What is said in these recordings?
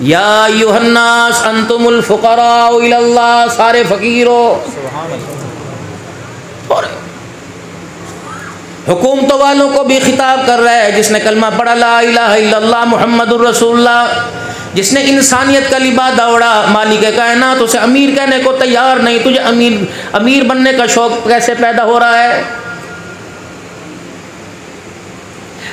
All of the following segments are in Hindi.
या अय्युहन्नास अंतुमुल फुकराउ इलल्लाह, सारे फकीर हो। और हुकूमतों वालों को भी खिताब कर रहा है, जिसने कलमा पढ़ा ला इलाहा इल्लल्लाह मुहम्मदुर रसूलुल्लाह, जिसने इंसानियत का लिबा दौड़ा, मालिक कायनात उसे अमीर कहने को तैयार नहीं। तुझे अमीर बनने का शौक कैसे पैदा हो रहा है?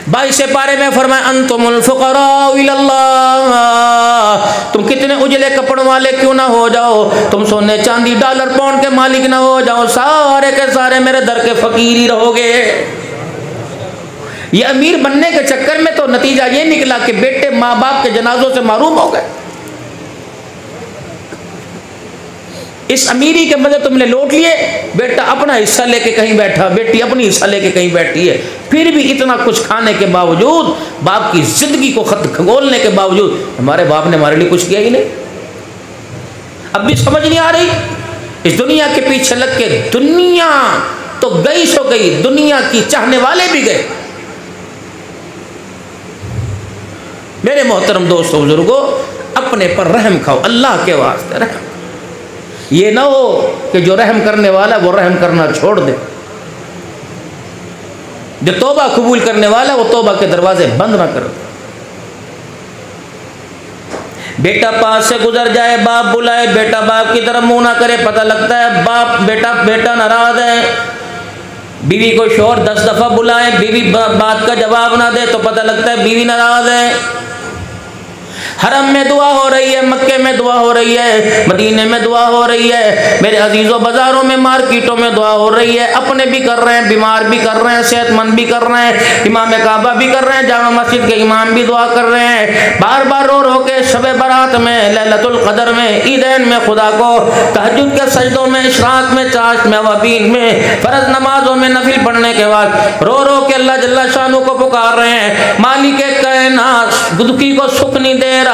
22 पारे में फरमाया अंतुमुल फुकराउ इलल्लाह, तुम कितने उजले कपड़ों वाले क्यों ना हो जाओ, तुम सोने चांदी डॉलर पाउंड के मालिक ना हो जाओ, सारे के सारे मेरे दर के फकीर ही रहोगे। ये अमीर बनने के चक्कर में तो नतीजा ये निकला कि बेटे माँ बाप के जनाजों से महरूम हो गए। इस अमीरी के मजे तुमने लौट लिए, बेटा अपना हिस्सा लेके कहीं बैठा, बेटी अपनी हिस्सा लेके कहीं बैठी है, फिर भी इतना कुछ खाने के बावजूद, बाप की जिंदगी को खगोलने के बावजूद, हमारे बाप ने हमारे लिए कुछ किया ही नहीं। अब भी समझ नहीं आ रही, इस दुनिया के पीछे लग के दुनिया तो गई सो गई, दुनिया की चाहने वाले भी गए। मेरे मोहतरम दोस्तों बुजुर्गों, अपने पर रहम खाओ, अल्लाह के वास्ते रहम। ये ना हो कि जो रहम करने वाला वो रहम करना छोड़ दे, जो तौबा कबूल करने वाला वो तौबा के दरवाजे बंद ना कर। बेटा पास से गुजर जाए, बाप बुलाए, बेटा बाप की तरफ मुंह ना करे, पता लगता है बाप बेटा नाराज है। बीवी को शोहर 10 दफा बुलाए, बीवी बात का जवाब ना दे तो पता लगता है बीवी नाराज है। हरम में दुआ हो रही है, मक्के में दुआ हो रही है, मदीने में दुआ हो रही है, मेरे अजीजों बाजारों में मार्केटों में दुआ हो रही है। अपने भी कर रहे हैं, बीमार भी कर रहे हैं, सेहतमंद भी कर रहे हैं, इमाम काबा भी कर रहे हैं, जामा मस्जिद के इमाम भी दुआ कर रहे हैं। बार बार रो रो के शब बारात में, लैलतुल क़द्र में, ईदैन में खुदा को, तहज्जुद के सजदों में, इशराक में, चाश में, वबीन में, फर्ज नमाजों में नफिल पढ़ने के बाद रो रो के अल्लाह जल्ला शानू को पुकार रहे हैं। मालिक कायनात दुखी को सुख नहीं दे रहा,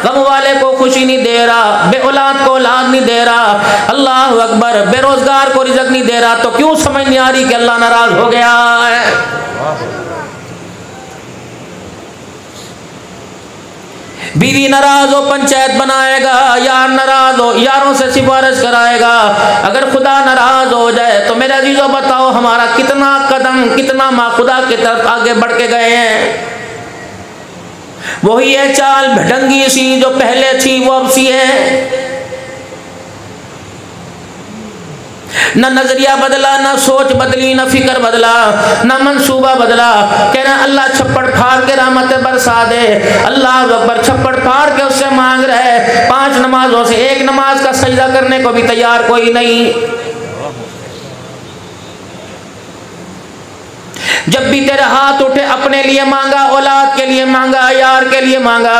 गम वाले को खुशी नहीं दे रहा, बे औलाद को औलाद नहीं दे रहा, अल्लाह अकबर, बेरोजगार को रिज़्क़ नहीं दे रहा, तो क्यों समझ नहीं आ रही कि अल्लाह नाराज हो गया है? बीवी नाराज हो पंचायत बनाएगा, यार नाराज हो यारों से सिफारिश कराएगा। अगर खुदा नाराज हो जाए तो मेरे अजीजों बताओ हमारा कितना कदम, कितना माँ खुदा की तरफ आगे बढ़ के गए हैं। वही है चाल भटंगी सी जो पहले थी वो अब सी है। न नजरिया बदला, न सोच बदली, न फिक्र बदला, न मंसूबा बदला। कह रहे अल्लाह छप्पड़ फाड़ के रहमत बरसा दे, अल्लाह अकबर, छप्पड़ फाड़ के उससे मांग रहे। 5 नमाजों से एक नमाज का सजदा करने को भी तैयार कोई नहीं। जब भी तेरे हाथ उठे अपने लिए मांगा, औलाद के लिए मांगा, यार के लिए मांगा,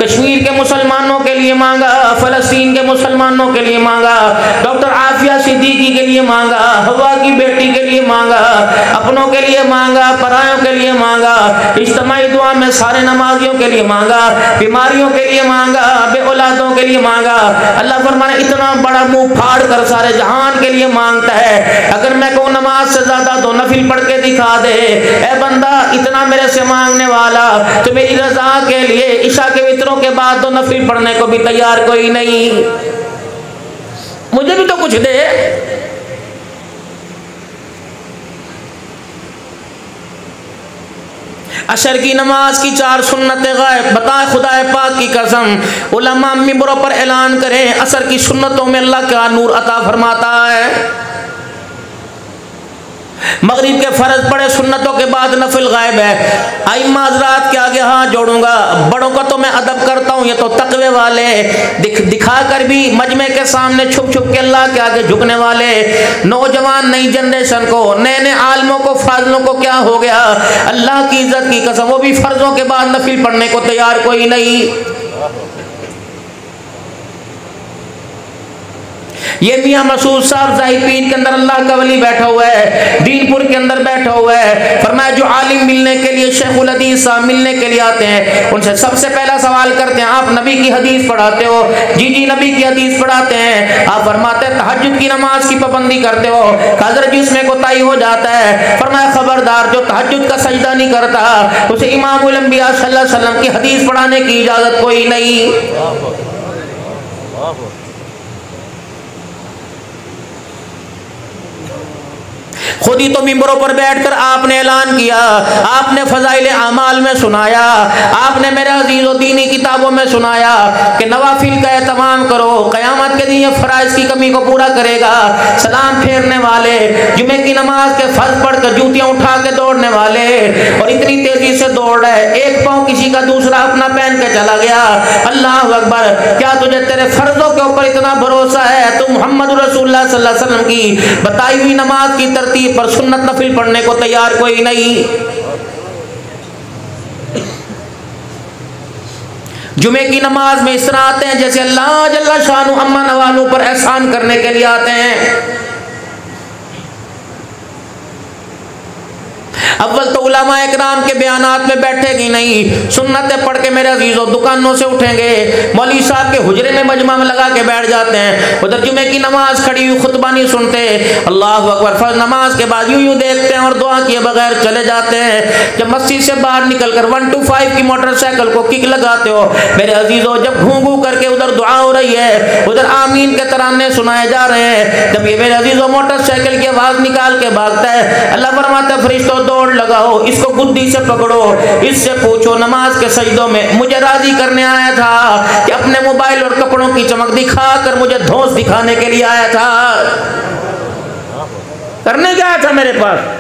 कश्मीर के मुसलमानों के लिए मांगा, फलस्तीन के मुसलमानों के लिए मांगा, डॉक्टर आफिया सिद्दीकी के लिए मांगा, हवा की बेटी के लिए मांगा, अपनों के लिए मांगा, परायों के लिए मांगा, इज्तिमाई दुआ में सारे नमाजियों के लिए मांगा, बीमारियों के लिए मांगा, बे औलादों के लिए मांगा। अल्लाह फरमाने इतना बड़ा मुंह फाड़ कर सारे जहान के लिए मांगता है। अगर मैं कहूँ नमाज से ज्यादा तो नफिल पढ़ के दिखा दे, ए बंदा इतना मेरे से मांगने वाला तो मेरी रजा के लिए ईशा के वित्रों के बाद तो नफिल पढ़ने को भी तैयार कोई नहीं। मुझे भी तो कुछ दे। अशर की नमाज की 4 सुन्नतें गायब बताए खुदा पाक की कसम। उलमा मिंबरों पर ऐलान करें असर की सुन्नतों में अल्लाह का नूर अता फरमाता है। मगरिब के फर्ज पड़े सुन्नतों के बाद नफिल गायब है। आइम्मा हज़रात के आगे हाथ जोड़ूंगा, बड़ों का तो मैं अदब करता हूँ, ये तो तकवे वाले दिखा कर भी मजमे के सामने छुप छुप के अल्लाह के आगे झुकने वाले नौजवान नई जनरेशन को, नए नए आलमों को, फाजलों को क्या हो गया? अल्लाह की इज्जत की कसम वो भी फर्जों के बाद नफिल पढ़ने को तैयार कोई नहीं। ये मियां मसूद साहब ज़ाहिदपीर के अंदर अल्लाह का वली बैठा हुआ है, दीनपुर के अंदर बैठा हुआ है। फरमाया जो आलिम मिलने के लिए, शेखुल हदीस साहब मिलने के लिए आते हैं, उनसे सबसे पहला सवाल करते हैं, आप नबी की हदीस पढ़ाते हो? जी जी नबी की हदीस पढ़ाते हैं। आप फरमाते हैं तहज्जुद की नमाज की पाबंदी करते हो? हजरत जी उसमें कोताही हो जाता है। फरमाया खबरदार, जो तहज्जुद का सजदा नहीं करता उसे इमामुल अंबिया सल्लल्लाहु अलैहि वसल्लम की हदीस पढ़ाने की इजाजत कोई नहीं। खुद ही तो मिंबरों पर बैठकर आपने ऐलान किया, आपने फजाइल आमाल में सुनाया, आपने मेरे अजीज़ों दीनी किताबों में सुनाया कि नवाफिल का एहतमाम करो, क़यामत के दिन ये फ़राइज़ की कमी को पूरा करेगा। सलाम फेरने वाले, जुमे की नमाज के फर्ज पढ़कर जूतियाँ उठा के दौड़ने वाले, और इतनी तेज़ी से दौड़ रहे, एक पाँव किसी का दूसरा अपना पहन के चला गया। अल्लाह अकबर, क्या तुझे तेरे फ़र्जों के ऊपर इतना भरोसा है? तुम मोहम्मद रसूलुल्लाह सल्लल्लाहु अलैहि वसल्लम की बताई हुई नमाज की तरतीब पर सुन्नत नफिल पढ़ने को तैयार कोई नहीं। जुमे की नमाज में इस तरह आते हैं जैसे अल्लाह जल्ला शानु अम्मा नवालों पर एहसान करने के लिए आते हैं। अव्वल तो उलमा इकराम के बयानात में बैठेगी नहीं, सुन्नतें पढ़ के मेरे अजीजों दुकानों से उठेंगे, मौलवी साहब के हुजरे में मजमा में लगा के बैठ जाते हैं। उधर जुमे की नमाज खड़ी हुई खुतबा नहीं सुनते, अल्लाह अकबर, फर्ज नमाज के बाद यूं यूं देखते हैं और दुआ किए बगैर चले जाते हैं। जब मस्जिद से बाहर निकलकर 125 की मोटरसाइकिल को किक लगाते हो मेरे अजीजों, जब घूं घूं करके उधर दुआ हो रही है, उधर आमीन के तराने सुनाए जा रहे हैं, जब ये मेरे अजीजों मोटरसाइकिल की आवाज निकाल के भागता है, अल्लाह फरमाता है फरिश्तों दौड़ लगाओ, इसको गुद्दी से पकड़ो, इससे पूछो नमाज के सजदों में मुझे राजी करने आया था कि अपने मोबाइल और कपड़ों की चमक दिखाकर मुझे धौंस दिखाने के लिए आया था? करने क्या आया था मेरे पास?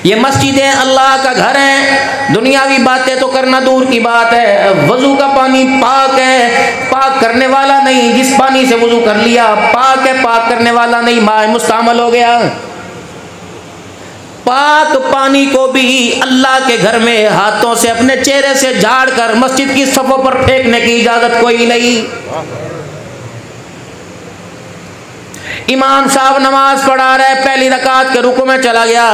ये मस्जिदें अल्लाह का घर है, दुनियावी बातें तो करना दूर की बात है। वजू का पानी पाक है, पाक करने वाला नहीं, जिस पानी से वजू कर लिया पाक है, पाक करने वाला नहीं, माए मुस्तामल हो गया। पाक पानी को भी अल्लाह के घर में हाथों से अपने चेहरे से झाड़ कर मस्जिद की सफ़ों पर फेंकने की इजाजत कोई नहीं। इमाम साहब नमाज पढ़ा रहे, पहली रकात के रुकू में चला गया,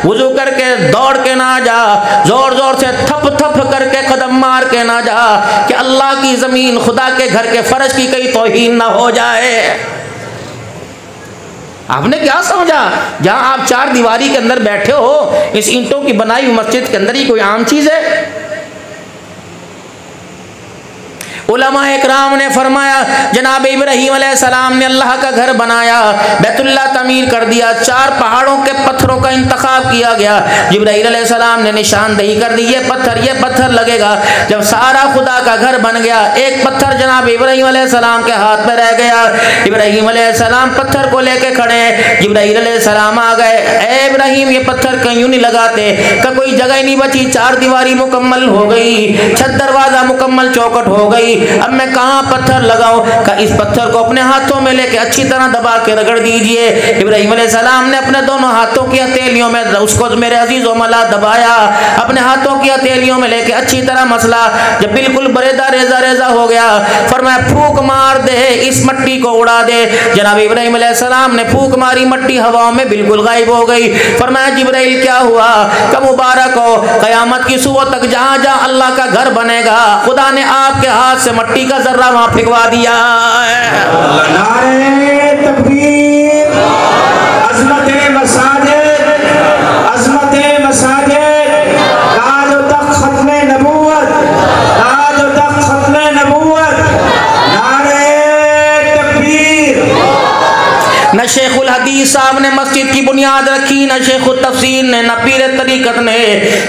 वुजू करके दौड़ के ना जा, जोर जोर से थप थप करके कदम मार के ना जा कि अल्लाह की जमीन खुदा के घर के फर्ज की कहीं तौहीन ना हो जाए। आपने क्या समझा? जहां आप चार दीवारी के अंदर बैठे हो, इस ईंटों की बनाई हुई मस्जिद के अंदर ही कोई आम चीज है? उलमा इकराम ने फरमाया जनाब इब्राहीम अलैहिस्सलाम ने अल्लाह का घर बनाया, बैतुल्लाह तमीर कर दिया, चार पहाड़ों के पत्थरों का इंतखाब किया गया। जिब्राईल अलैहिस्सलाम ने निशानदेही कर दी, ये पत्थर लगेगा। जब सारा खुदा का घर बन गया, एक पत्थर जनाब इब्राहीम अलैहिस्सलाम के हाथ में रह गया। इब्राहीम अलैहिस्सलाम पत्थर को लेके खड़े, जिब्राईल अलैहिस्सलाम आ गए, ए इब्राहीम ये पत्थर क्यों नहीं लगाते? का कोई जगह नहीं बची, चार दीवारी मुकम्मल हो गई, छत दरवाजा मुकम्मल, चौखट हो गई, अब मैं कहाँ पत्थर लगाऊं? का इस पत्थर को अपने हाथों में लेके अच्छी तरह दबा के रगड़ दीजिए। इब्राहीम अलैहिस्सलाम ने अपने दोनों हाथों की हथेलियों में उसको मेरे अजीजों मला दबाया, अपने हाथों की हथेलियों में लेके अच्छी तरह मसला, जब बिल्कुल बरेदा रेजा रेजा हो गया, फरमाया फूंक मार दे, इस मट्टी को उड़ा दे। जनाब इब्राहीम अलैहिस्सलाम ने फूंक मारी, मट्टी हवाओं में बिल्कुल गायब हो गई। फरमाया जिब्राइल क्या हुआ? का मुबारक हो, क़यामत की सुबह तक जहाँ जहाँ अल्लाह का घर बनेगा खुदा ने आपके हाथ से मट्टी का जर्रा वहां फेंकवा दिया है। नारे तकबीर, अज़मते मसाजिद, अज़मते मसाजिद, आज तक खत्मे नबूवत, आज तक खत्मे नबूवत, नारे तकबीर। न शेखुल हदीस साहब ने मस्जिद की बुनियाद रखी, न शेखुल तफसीर ने, न पीर तरीकत ने।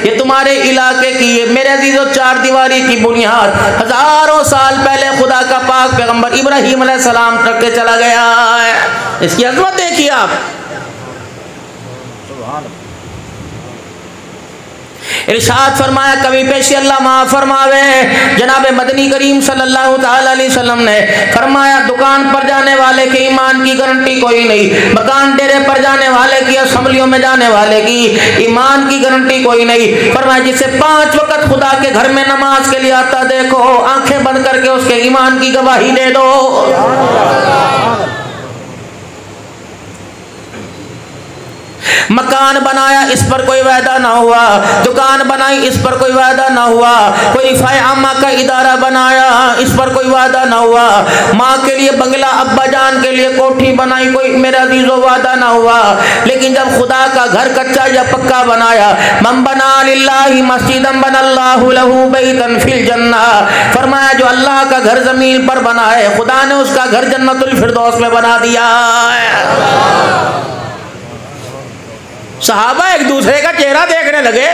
ये तुम्हारे इलाके की, ये मेरे अजीजों चार दीवारी की बुनियाद हजारों साल पहले खुदा का पाक पैगंबर इब्राहीम अलैहिस्सलाम रख के चला गया है। इसकी अजमत देखिए आप। इरशाद फरमाया कभी पेशी अल्लाह माफ़ फरमावे। जनाब मदनी करीम सल्लल्लाहु ताला अलैहि वसल्लम ने फरमाया दुकान पर जाने वाले के ईमान की गारंटी कोई नहीं, मकान डेरे पर जाने वाले की, असम्बलियों में जाने वाले की ईमान की गारंटी कोई नहीं। फरमाया जिसे 5 वक्त खुदा के घर में नमाज के लिए आता देखो, आंखें बंद करके उसके ईमान की गवाही दे दो। मकान बनाया इस पर कोई वायदा ना हुआ, दुकान बनाई इस पर कोई वायदा ना हुआ, कोई रिफाए आमा का इदारा बनाया इस पर कोई वादा ना हुआ, माँ के लिए बंगला, अब्बा जान के लिए कोठी बनाई, कोई मेरा अजीजो वादा ना हुआ। लेकिन जब खुदा का घर कच्चा या पक्का बनाया, मन बना लिल्लाहि मस्जिदन बनल्लाहु लहू बैतन फिल जन्ना, फरमाया जो अल्लाह का घर जमीन पर बना है खुदा ने उसका घर जन्नतुल फिरदौस में बना दिया। सहाबा एक दूसरे का चेहरा देखने लगे,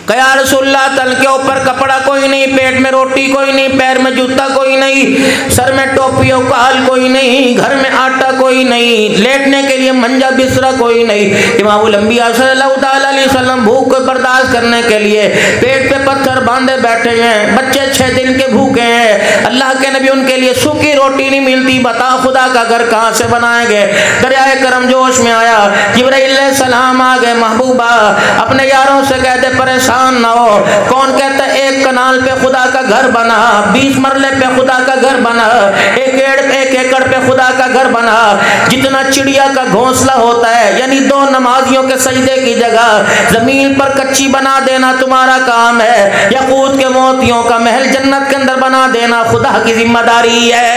कया रसूलल्लाह तन के ऊपर कपड़ा कोई नहीं, पेट में रोटी कोई नहीं, पैर में जूता कोई नहीं, सर में टोपी और काल कोई नहीं, घर में आटा कोई नहीं, लेटने के लिए मंजा बिस्तरा कोई नहीं। इमामुल अंबिया सल्लल्लाहु ताला अलैहि वसल्लम भूख को बर्दाश्त करने के लिए पेट पे पत्थर बांधे बैठे हैं, बच्चे 6 दिन के भूखे हैं, अल्लाह के नबी उनके लिए सूखी रोटी नहीं मिलती, बता खुदा का घर कहाँ से बनाए गए। दरियाए करम जोश में आया, जिब्राइल अलैहिस्सलाम आ गए, महबूबा अपने यारों से कहते परेशान ना हो। कौन कहता है एक कनाल पे खुदा का घर बना, 20 मरले पे खुदा का घर बना, 1 एकड़ पे खुदा का घर बना, जितना चिड़िया का घोंसला होता है, यानी 2 नमाजियों के सजदे की जगह जमीन पर कच्ची बना देना तुम्हारा काम है। याकूत के मोतियों का महल जन्नत के अंदर बना देना खुदा की जिम्मेदारी है।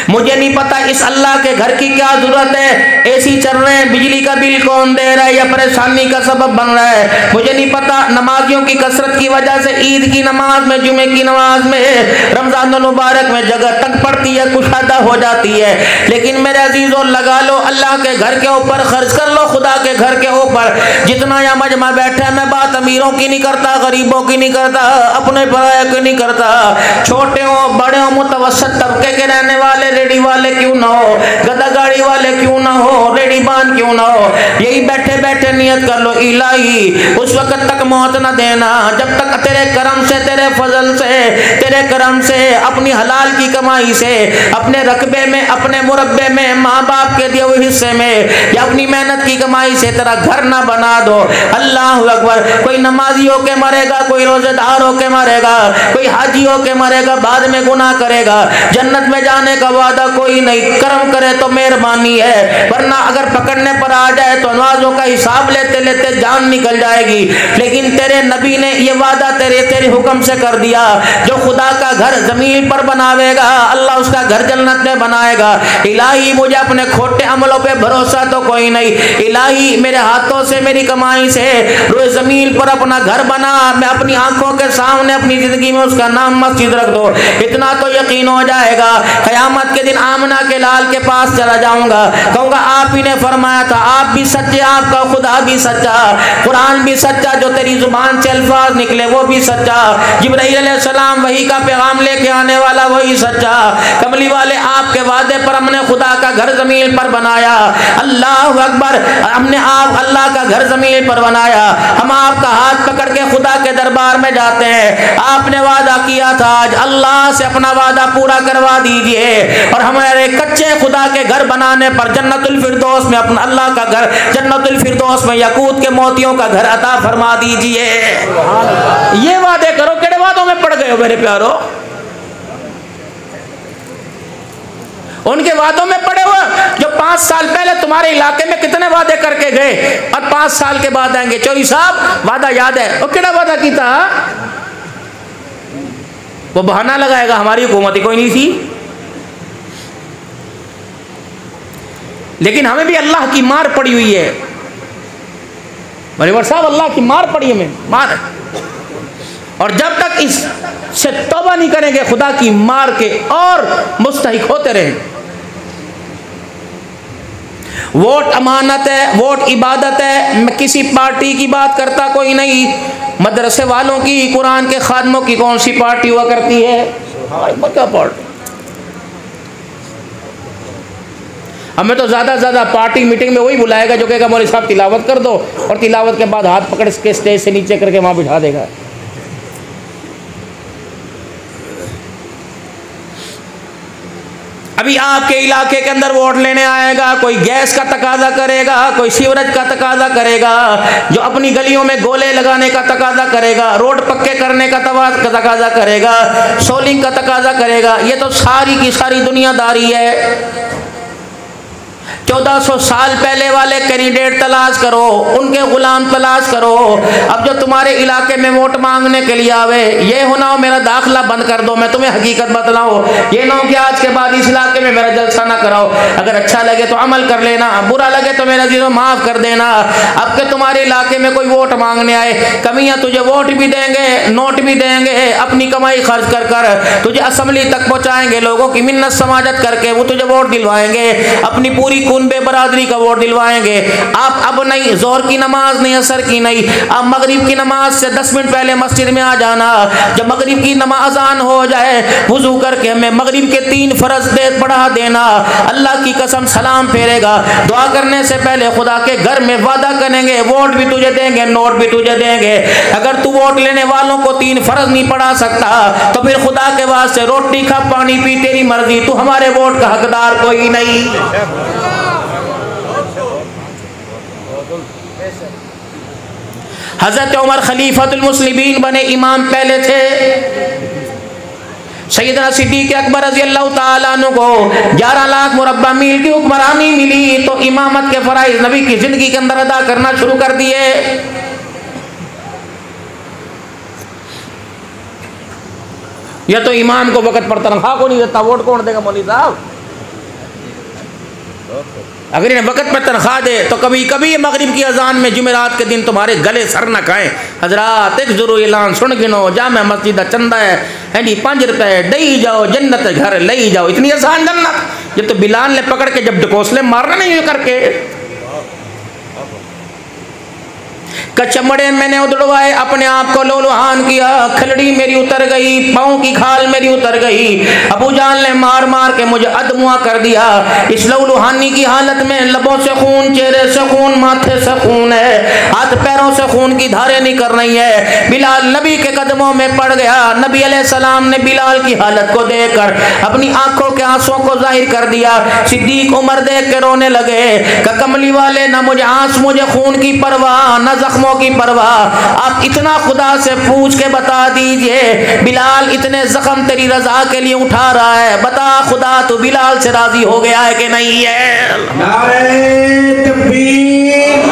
मुझे नहीं पता इस अल्लाह के घर की क्या जरूरत है, एसी चल रहे हैं, बिजली का बिल कौन दे रहा है या परेशानी का सबब बन रहा है, मुझे नहीं पता। नमाजियों की कसरत की वजह से ईद की नमाज में, जुमे की नमाज में, रमजान मुबारक में जगह तक पड़ती है, कुशादा हो जाती है। लेकिन मेरे अजीजों लगा लो अल्लाह के घर के ऊपर, खर्च कर लो खुदा के घर के ऊपर। जितना यहाँ मजमा बैठा है, मैं बात अमीरों की नहीं करता, गरीबों की नहीं करता, अपने पराये की नहीं करता, छोटे हो बड़े हो, मुतवस्सित तबके के रहने वाले, रेडी वाले क्यों ना हो, गदा गाड़ी वाले क्यों ना हो, रेडी बान क्यों ना हो, यही बैठे बैठे नियत कर लो इलाही उस वक्त तक मौत न देना जब तक तेरे करम से, तेरे फजल से, तेरे करम से, अपनी हलाल की कमाई से, अपने रकबे में, अपने मुरब्बे में, माँ बाप के दिए हुए हिस्से में या अपनी मेहनत की कमाई से तेरा घर ना बना दो। अल्लाह अकबर। कोई नमाजी होके मरेगा, कोई रोजेदार होके मरेगा, कोई हाजी होके मरेगा, बाद में गुनाह करेगा, जन्नत में जाने का वादा कोई नहीं। कर्म करे तो मेहरबानी है, वरना अगर पकड़ने पर आ जाए तो नमाजों का हिसाब लेते लेते जान निकल जाएगी। लेकिन तेरे नबी ने ये वादा तेरे हुक्म से कर दिया, जो खुदा का घर जमीन पर बनावेगा अल्लाह उसका घर जन्नत में बनाएगा। इलाही मुझे अपने खोटे अमलों पे भरोसा तो कोई नहीं, इलाही मेरे हाथों से, मेरी कमाई से रोज जमीन पर अपना घर बना, मैं अपनी आंखों के सामने अपनी जिंदगी में उसका नाम मस्जिद रख दो। इतना तो यकीन हो जाएगा, क़यामत के दिन आमना के लाल के पास चला जाऊंगा, कहूंगा आप ही ने फरमाया था, आप भी सच्चे, आपका खुदा भी सच्चा, कुरान भी सच्चा, जो तेरी जुबान से अल्फाज निकले वो भी सच्चा, जिब्राइल अलैहिस्सलाम वही का पैगाम लेके आने वाला वही सच्चा। कमली वाले आपके वादे पर हमने खुदा का घर जमीन पर बनाया। अल्लाह अकबर। हमने आप अल्लाह का घर जमीन पर बनाया, हम आपका हाथ पकड़ के खुदा के दरबार में जाते हैं। आपने वादा किया था, आज अल्लाह से अपना वादा पूरा करवा दीजिए और हमारे कच्चे खुदा के घर बनाने पर जन्नतुल फिरदौस में, अपना अल्लाह का घर जन्नतुल फिरदौस में याकूत के मोतियों का घर अता फरमा दीजिए। ये वादे करो, केड़े वादों में पड़ गए हो मेरे प्यारो? उनके वादों में पड़े हुए जो 5 साल पहले तुम्हारे इलाके में कितने वादे करके गए और 5 साल के बाद आएंगे। चौधरी साहब वादा याद है? वो केड़ा वादा किया? वो बहाना लगाएगा हमारी हुकूमत ही कोई नहीं थी। लेकिन हमें भी अल्लाह की मार पड़ी हुई है मरीवर साहब, अल्लाह की मार पड़ी हमें, मार। और जब तक इससे तौबा नहीं करेंगे खुदा की मार के और मुस्तहिक होते रहेंगे। वोट अमानत है, वोट इबादत है। मैं किसी पार्टी की बात करता कोई नहीं, मदरसे वालों की, कुरान के खादमों की कौन सी पार्टी हुआ करती है? क्या पार्टी? हमें तो ज़्यादा से ज़्यादा पार्टी मीटिंग में वही बुलाएगा जो कहेगा मौलवी साहब तिलावत कर दो, और तिलावत के बाद हाथ पकड़ के स्टेज से नीचे करके वहाँ बिठा देगा। अभी आपके इलाके के अंदर वोट लेने आएगा, कोई गैस का तकाजा करेगा, कोई सीवरेज का तकाजा करेगा, जो अपनी गलियों में गोले लगाने का तकाजा करेगा, रोड पक्के करने का तकाजा करेगा, सोलिंग का तकाजा करेगा। ये तो सारी की सारी दुनियादारी है। 1400 साल पहले वाले कैंडिडेट तलाश करो, उनके गुलाम तलाश करो। अब जो तुम्हारे इलाके में वोट मांगने के लिए आवे, ये हो ना हो मेरा दाखिला बंद कर दो, मैं तुम्हें हकीकत बतलाऊं, ये ना हो कि आज के बाद इस इलाके में मेरा जलसा ना कराओ। अगर अच्छा लगे तो अमल कर लेना, बुरा लगे तो मेरा जीरो माफ कर देना। अब के तुम्हारे इलाके में कोई वोट मांगने आए, कमियां तुझे वोट भी देंगे, नोट भी देंगे, अपनी कमाई खर्च कर कर तुझे असेंबली तक पहुंचाएंगे, लोगों की मिन्नत समाजत करके वो तुझे वोट दिलवाएंगे, अपनी पूरी बे बरादरी का वोट दिलवाएंगे। आप अब नहीं, जोहर की नमाज नहीं, असर की नहीं, आप मगरिब की नमाज से 10 मिनट पहले मस्जिद में आ जाना। जब मगरिब की नमाज अज़ान हो जाए, वुजू करके हमें मगरिब के 3 फर्ज पढ़ा देना। अल्लाह की कसम सलाम फेरेगा। दुआ करने से पहले खुदा के घर में वादा करेंगे, वोट भी तुझे देंगे, नोट भी तुझे देंगे। अगर तू वोट लेने वालों को 3 फर्ज नहीं पढ़ा सकता तो फिर खुदा के वास्ते रोटी खा, पानी पी, तेरी मर्जी, तू हमारे वोट का हकदार कोई नहीं। हज़रत उमर खलीफतुल मुस्लिमीन बने, इमाम पहले थे। सैयदना सिद्दीक़ अकबर रज़ी अल्लाह ताला अन्हु को 11 लाख मुरब्बा मील की हुक्मरानी मिली तो इमामत के फराइज़ नबी की जिंदगी के अंदर अदा करना शुरू कर दिए। यह तो इमाम को वक़्त पर तनख्वाह को नहीं देता, वोट कौन देगा मौलवी साहब? अगर इन्हें वक़्त पर तनख्वाह दे तो कभी कभी मगरिब की अजान में जुमेरात के दिन तुम्हारे गले सर न खाएं। हजरात एक जरूर ऐलान सुन गिनो, जामे मस्जिद चंदा है जी 5 रुपए, दई जाओ जन्नत घर ले जाओ। इतनी आसान जन्नत। ये तो बिलाल ने पकड़ के जब ढकोसले मारना नहीं हुए करके, कचमड़े मैंने उधड़वाए, अपने आप को लोलुहान किया, खलड़ी मेरी उतर गई, पाँव की खाल मेरी उतर गई। अबू जान ने मार मार के मुझे अदमुआ कर दिया। इस लोलुहानी की हालत में लबों से खून, चेहरे से खून, माथे से खून है, हाथ पैरों से खून की धारें निकल रही है। बिलाल नबी के कदमों में पड़ गया। नबी अलैहिस्सलाम ने बिलाल की हालत को देखकर अपनी आंखों के आंसुओं को जाहिर कर दिया। सिद्दीक उमर देख के रोने लगे। कमली वाले, ना मुझे आंसू, मुझे खून की परवाह, न जख्मों की परवाह, आप इतना खुदा से पूछ के बता दीजिए, बिलाल इतने जख्म तेरी रजा के लिए उठा रहा है, बता खुदा तू बिलाल से राजी हो गया है कि नहीं है? नारे तकबीर,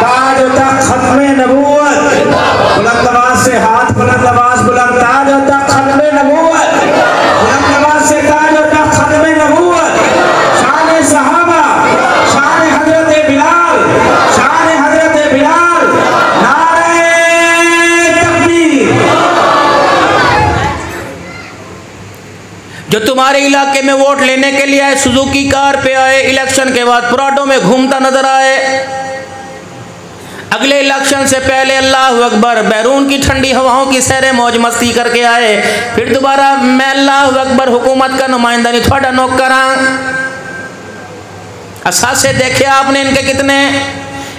ताज तक खत्मे नबूवत, बुलंद आवाज से हाथ बुलंद आवाज बुलंद, ताज तक खत्मे नबूवत, बुलंद आवाज से ताज तक खत्मे नबूवत, शान सहाबा, शान हजरत बिलाल, शान हजरत बिलाल। जो तुम्हारे इलाके में वोट लेने के लिए आए, सुजुकी कार पे आए, इलेक्शन के बाद पुराडो में घूमता नजर आए, अगले इलेक्शन से पहले अल्लाह अकबर बैरून की ठंडी हवाओं की सैरे मौज मस्ती करके आए, फिर दोबारा मैं अल्लाह अकबर हुकूमत का नुमाइंदा नहीं, थोड़ा नौकरा। असासे देखे आपने इनके कितने।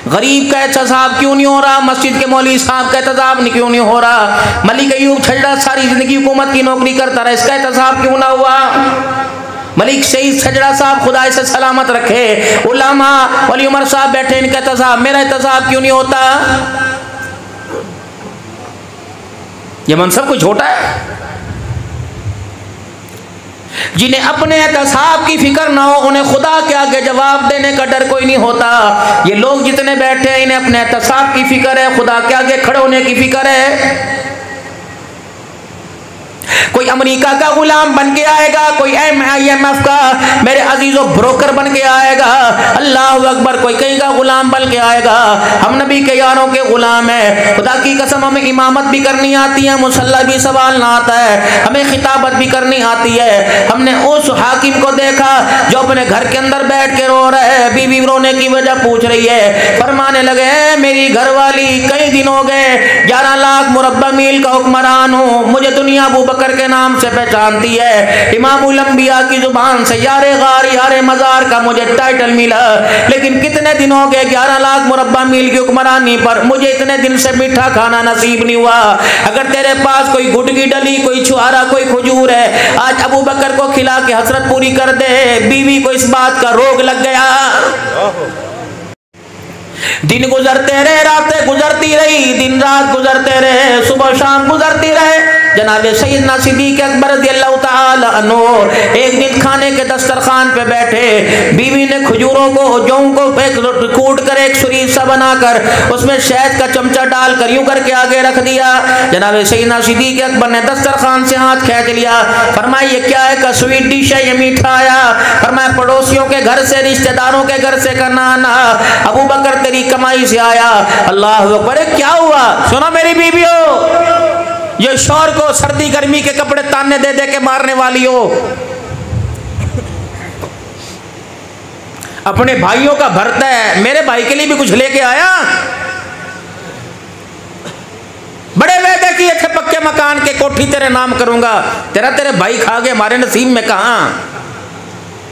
गरीब का एहतसाब क्यों नहीं हो रहा? मस्जिद के मौलवी साहब का एहतसाब क्यों नहीं हो रहा? मलिक अयूब छजड़ा सारी जिंदगी हुकूमत की नौकरी करता रहा, इसका एहतसाब क्यों ना हुआ? मलिक शहीद छजड़ा साहब खुदा से सलामत रखे, उलामा वली उमर साहब बैठे, इनका एहतसाब, मेरा एहतसाब क्यों नहीं होता? ये मनसब कुछ छोटा है? जिन्हें अपने एहतसाब की फिक्र ना हो, उन्हें खुदा के आगे जवाब देने का डर कोई नहीं होता। ये लोग जितने बैठे हैं, इन्हें अपने एहतसाब की फिक्र है, खुदा के आगे खड़े होने की फिक्र है। कोई अमेरिका का गुलाम बन के आएगा, कोई IMF का मेरे अजीजों ब्रोकर बन के आएगा, अल्लाह अकबर, कोई कहीं का गुलाम बन के आएगा। हम नबी के यारों के गुलाम है। खुदा की कसम हमें इमामत भी करनी आती है, मुसल्ला भी संभालना आता है, हमें खिताबत भी करनी आती है। हमने उस हाकिम को देखा जो अपने घर के अंदर बैठ के रो रहे है, बीवी रोने की वजह पूछ रही है, फरमाने लगे मेरी घरवाली कई दिन हो गए 11 लाख मुरब्बा मील का हुक्मरान हूँ, मुझे दुनिया अबू बकर बकर के नाम से पहचानती है। इमामुल अंबिया की जुबान से यारे गार यारे मजार का मुझे टाइटल मिला, लेकिन कितने दिन हो गए 11 लाख मुरब्बा मील की हुक्मरानी पर मुझे इतने दिन से मीठा खाना नसीब नहीं हुआ। अगर तेरे पास कोई गुटकी डली, कोई छुआरा, कोई खजूर है, आज अबू बकर को खिला के हसरत पूरी कर दे। बीवी को इस बात का रोग लग गया। दिन गुजरते रहे, रातें गुजरती रही, दिन रात गुजरते रहे, सुबह शाम गुजरती रहे। जनाब सैयदना सिद्दीक अकबर रज़ियल्लाहु ताला अन्हु एक दिन खाने के दस्तरखान पे बैठे, बीवी ने खजूरों को, जौ को कूट कर एक शरीर सा बनाकर उसमें शहद का चमचा डालकर यूं करके आगे रख दिया। जनाब सैयदना सिद्दीक अकबर ने दस्तरखान से हाथ खींच लिया, फरमाया ये क्या है? का स्वीट डिश है, ये मीठा आया। फरमाया पड़ोसियों के घर से, रिश्तेदारों के घर से का नाना, अबू बकर तेरी कमाई से आया। अल्लाह अकबर, क्या हुआ? सुनो मेरी बीवियों, ये शौहर को सर्दी गर्मी के कपड़े ताने दे दे के मारने वाली हो, अपने भाइयों का भरता है, मेरे भाई के लिए भी कुछ लेके आया। बड़े वादे किए थे पक्के मकान के, कोठी तेरे नाम करूंगा, तेरे भाई खा गए, हमारे नसीब में कहां।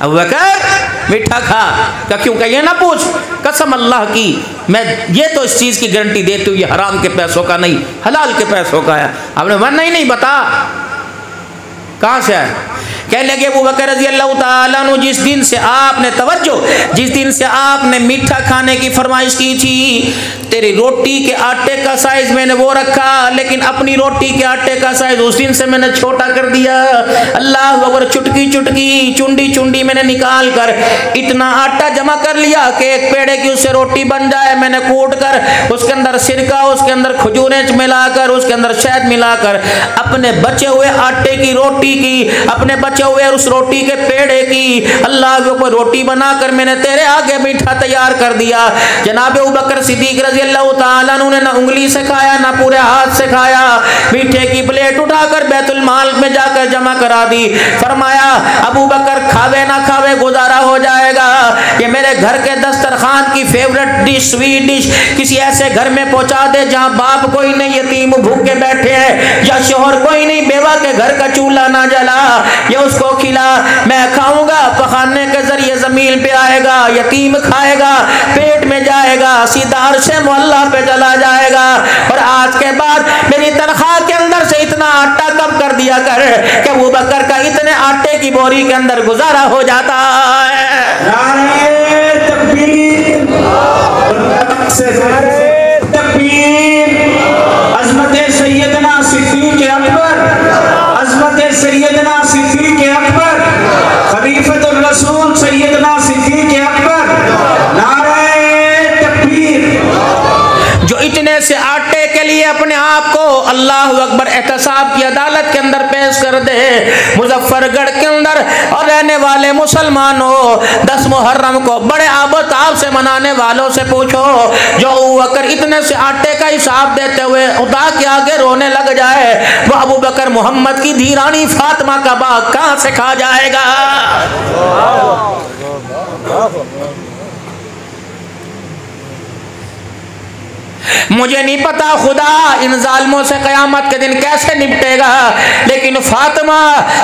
अबू बकर मीठा खा का क्यों? का ये ना पूछ, कसम अल्लाह की मैं ये तो इस चीज की गारंटी देती हूँ, ये हराम के पैसों का नहीं, हलाल के पैसों का है। आपने मन नहीं बता कहां से है? कहने लगे अबू बकर रज़ी अल्लाह ताला अन्हु, जिस दिन से आपने तवज्जो, जिस दिन से आपने मीठा खाने की फरमाइश की थी, तेरी रोटी के आटे का साइज मैंने वो रखा, लेकिन अपनी रोटी के आटे का साइज उस दिन से मैंने छोटा कर दिया। अल्लाह अकबर, चुटकी चुटकी, चुंडी चुंडी मैंने निकाल कर इतना आटा जमा कर लिया कि एक पेड़े की उससे रोटी बन जाए। मैंने कूट कर उसके अंदर सिरका, उसके अंदर खजूरें मिलाकर, उसके अंदर शहद मिलाकर अपने बचे हुए आटे की रोटी की, अपने बचे हुए उस रोटी के पेड़े की, अल्लाह के ऊपर रोटी बनाकर मैंने तेरे आगे मीठा तैयार कर दिया। जनाब अबू बकर सिद्दीक रज़ियल्लाहु ताला अन्हु ने ना उंगली से खाया, ना पूरे हाथ से खाया, मीठे की प्लेट उठाकर बैतुल माल में जाकर जमा करा दी। फरमाया अबू बकर, खावे ना खावे गुजारा हो जाएगा, ये मेरे घर के दस्तरखान की फेवरेट डिश, स्वीट डिश किसी ऐसे घर में पहुंचा दे जहां बाप कोई नहीं, यतीम भूखे बैठे हैं, या शोहर कोई नहीं, बेवा के घर का चूल्हा ना जला, ये उसको खिला, मैं खाऊंगा, पखाने के जरिए जमीन पे आएगा, यतीम खाएगा, पेट में जाएगा, सीधा अर्शे मोहल्ला पे चला जाएगा। और आज के बाद मेरी तनख्वाह के अंदर से इतना आटा कम कर दिया कर कि अबू बकर का इतने आटे की बोरी के अंदर गुजारा हो जाता है। नारे तकबीर, तकबीर, अज़मत सैयदना सिद्दीक अकबर, अज़मत सैयदना सिद्दीक अकबर, खलीफतुर रसूल सैयदना सिद्दीक अकबर, नारे तकबीर। जो इतने से आटे के लिए अपने आप को अल्लाह अकबर एहतसाब की अदालत के अंदर पेश कर दे, मुजफ्फरगढ़ के अंदर और रहने वाले मुसलमानों, 10 मुहर्रम को बड़े आबोताब से मनाने वालों से पूछो, जो अगर इतने से आटे का हिसाब देते हुए खुदा के आगे रोने लग जाए, वो अबू बकर मोहम्मद की धीरानी फातिमा का बाग कहां से खा जाएगा? मुझे नहीं पता खुदा इन जालिमों से कयामत के दिन कैसे निपटेगा, लेकिन फातिमा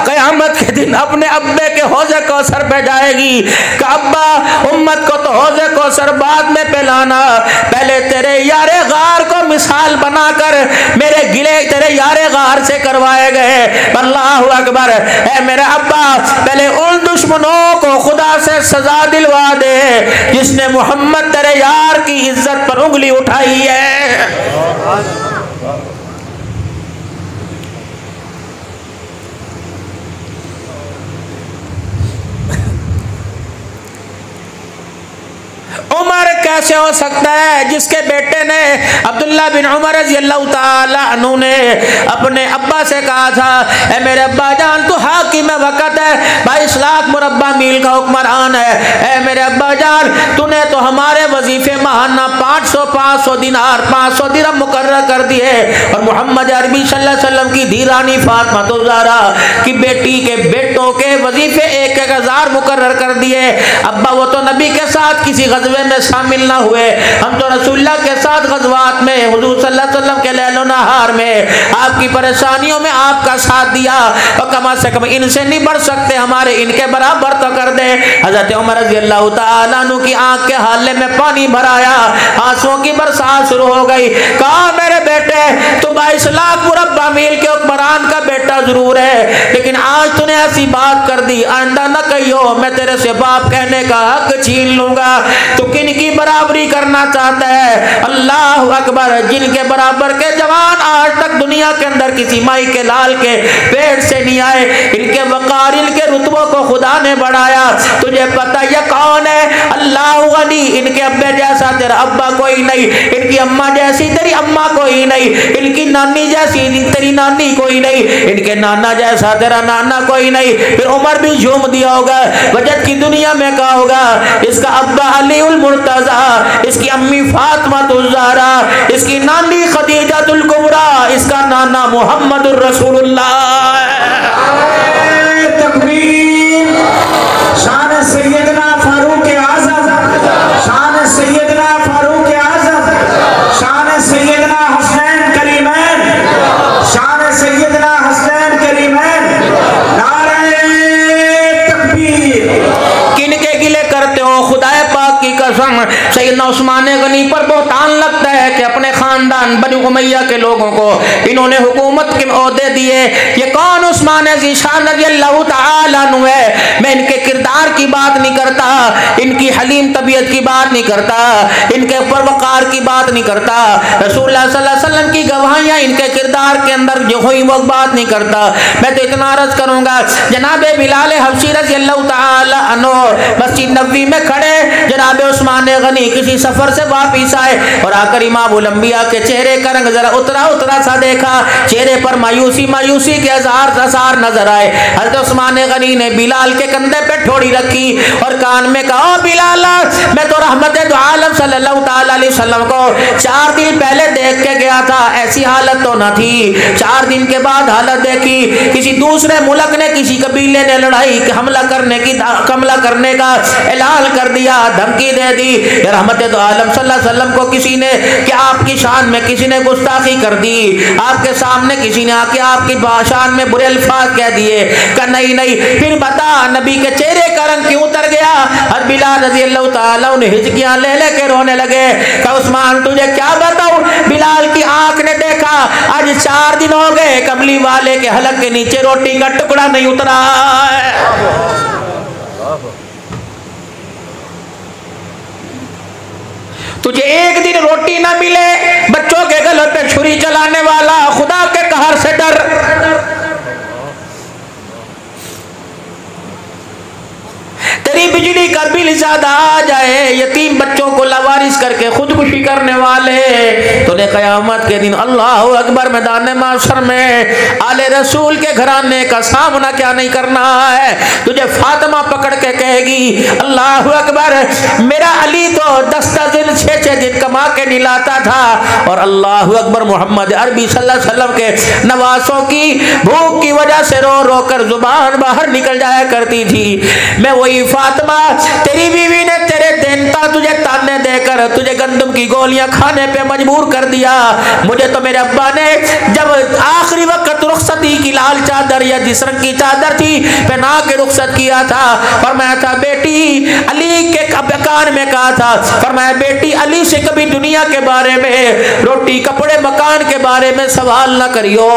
कयामत के दिन अपने अब्बे के हौज़े कौसर पे जाएगी कि अब्बा, उम्मत को तो हौज़े कौसर बाद में पिलाना, पहले तेरे यारे गार को मिसाल बनाकर मेरे गिले तेरे यारे गार से करवाए गए। अल्लाह अकबर, ऐ मेरे अब्बा, पहले उन दुश्मनों को खुदा से सजा दिलवा दे जिसने मोहम्मद तेरे यार की इज्जत पर उंगली उठाई है। उमर कैसे हो सकता है जिसके बेटे ने अब्दुल्ला बिन उमर रज़ियल्लाहु ताला अन्हु ने अपने अब्बा से कहा था, ए मेरे अब्बा जान, तू हाकिम वक़्त है, 22 लाख मुरब्बा मील का हुक्मरान है, ए मेरे अब्बा जान, तूने तो हमारे वजीफे माहाना 500 दिनार 500 दिरहम मुकर्रर कर दिए और मोहम्मद अरबी सल्लल्लाहु अलैहि वसल्लम की धीरानी फातिमा तो ज़हरा की बेटी के बेटों के वजीफे 1,000 मुकर्रर कर दिए। अब्बा वो तो नबी के साथ किसी गज़वे में शामिल ना हुए, हम तो रसूलुल्लाह के साथ गज़वात में हुजूर सल्लल्लाहु अलैहि वसल्लम के लैलो नहार में आपकी परेशानियों में आपका साथ दिया और कम से कम इनसे नहीं बढ़ सकते, हमारे इनके बराबर तो कर दे। हज़रत उमर रज़ी अल्लाह तआला अन्हु की आंख के हाले में पानी भराया, आंसुओं की बरसात शुरू हो गई। कहा मेरे बेटे तू 22 लाख मुरब्बा मील के हुक्मरान का बेटा जरूर है, लेकिन आज तूने ऐसी बात कर दी, आइंदा न कहियो मैं तेरे से बाप कहने का हक छीन लूंगा। तो किन की बराबरी करना चाहता है? अल्लाह अकबर, जिनके बराबर के जवान आज तक दुनिया के अंदर किसी माई के लाल के पेट से नहीं आए, इनके वकार इनके रुतबों को खुदा ने बढ़ाया। तुझे पता ये कौन है? अल्लाह गनी, इनके अब्बे जैसा तेरा अब्बा कोई नहीं, इनकी अम्मा जैसी तेरी अम्मा कोई नहीं, इनकी नानी जैसी तेरी नानी कोई नहीं, इनके नाना जैसा तेरा नाना कोई नहीं। फिर उमर भी झूम दिया होगा, वजद की दुनिया में कहा होगा इसका अब्बा अली उल मुर्तजा, इसकी अम्मी फातिमा तुल ज़हरा, इसकी नानी खदीजा तुल कुबरा, इसका नाना मोहम्मदुर रसूलुल्लाह। तकबीर। शान सैयदना फारूक आज़म, शान सैयदना फारूक आज़म, शान सैयदना हुसैन करीमैन, शान सैयदना हुसैन करीमैन। नारे तकबीर। किनके गिले करते हो? खुदाए पाक की कसम, सैयदना उस्मान गनी पर बहुतान लगता है कि अपने खानदान बनी उमैया के लोगों को इन्होंने हुकूमत के ओहदे दिए। ये कौन उस्मान ज़ीशान रज़ियल्लाहु तआला अन्हु है? मैं इनके किरदार की बात नहीं करता, इनकी हलीम तबीयत की बात नहीं करता, इनके ऊपर वकार की बात नहीं करता, रसूलुल्लाह सल्लल्लाहु अलैहि वसल्लम की गवाहियां इनके किरदार के अंदर जो हुई वो बात नहीं करता। मैं तो इतना अर्ज करूंगा, जनाबे बिलाल हबशी रज़ियल्लाहु तआला अन्हु मस्जिद नबवी में खड़े, जनाबे उस्मान गनी किसी सफर से वापिस आए और आकर इमामुल अंबिया के चेहरे का रंग जरा उतरा उतरा सा देखा, चेहरे पर मायूसी मायूसी के आसार नजर आए। हज़रत उस्मान गनी ने बिलाल के कंधे पे ठोड़ी रखी और कान में कहा, बिलाल मैं तो रहमत दो आलम सल्लल्लाहु तआला अलैहि वसल्लम को 4 दिन पहले देख के गया था, ऐसी हालत तो न थी। 4 दिन के बाद हालत देखी, किसी दूसरे मुल्क ने किसी कबीले ने लड़ाई हमला करने का ऐलान कर दिया, धमकी दे दी। रहमत दो आलम सल्लल्लाहु अलैहि वसल्लम को किसी ने क्या आपकी शान में किसी ने गुस्ताखी कर दी, आपके सामने किसी ने आके आपकी शान में बुरे अल्फाज कह दिए? का नहीं। फिर बता नबी के चेहरे का रंग क्यों उतर गया? और बिलाल रज़ियल्लाहु तआला उन्हें हिचकियां ले लेके रोने लगे। का उस्मान तुझे क्या बताऊं? बिलाल की आंख ने देखा आज 4 दिन हो गए कमली वाले के हलक के नीचे रोटी का टुकड़ा नहीं उतरा है। तुझे एक दिन रोटी ना मिले, बच्चों के गलों पे छुरी चलाने वाला, खुदा के कहर से डर। तेरी बिजली का बिल ज्यादा आ जाए, यतीम बच्चों को लवारिस करके खुदकुशी करने वाले, तूने कयामत के दिन अल्लाह अकबर मैदान माशर में आले रसूल के घराने का सामना क्या नहीं करना है। तुझे फातिमा पकड़ के कहेगी, अल्लाह अकबर मेरा अली तो 10 दिन 6 दिन कमा के निलाता था, और अल्लाह अकबर मोहम्मद अरबी सल्लल्लाहु अलैहि वसल्लम के नवासों की भूख की वजह से रो रो कर जुबान बाहर निकल जाया करती थी। मैं वही फातिमा तेरी बीवी ने तेरे दिन का तुझे ताने देकर तुझे गंदम की गोलियां खाने पे मजबूर कर दिया। मुझे तो मेरे अब्बा ने जब आखिरी वक्त रुखसती की लाल चादर या जिस रंग की चादर थी पहना के रुखसत किया था, फरमाया था बेटी अली के कान में कहा था, फरमाया बेटी अली से कभी दुनिया के बारे में, रोटी कपड़े मकान के बारे में सवाल न करियो।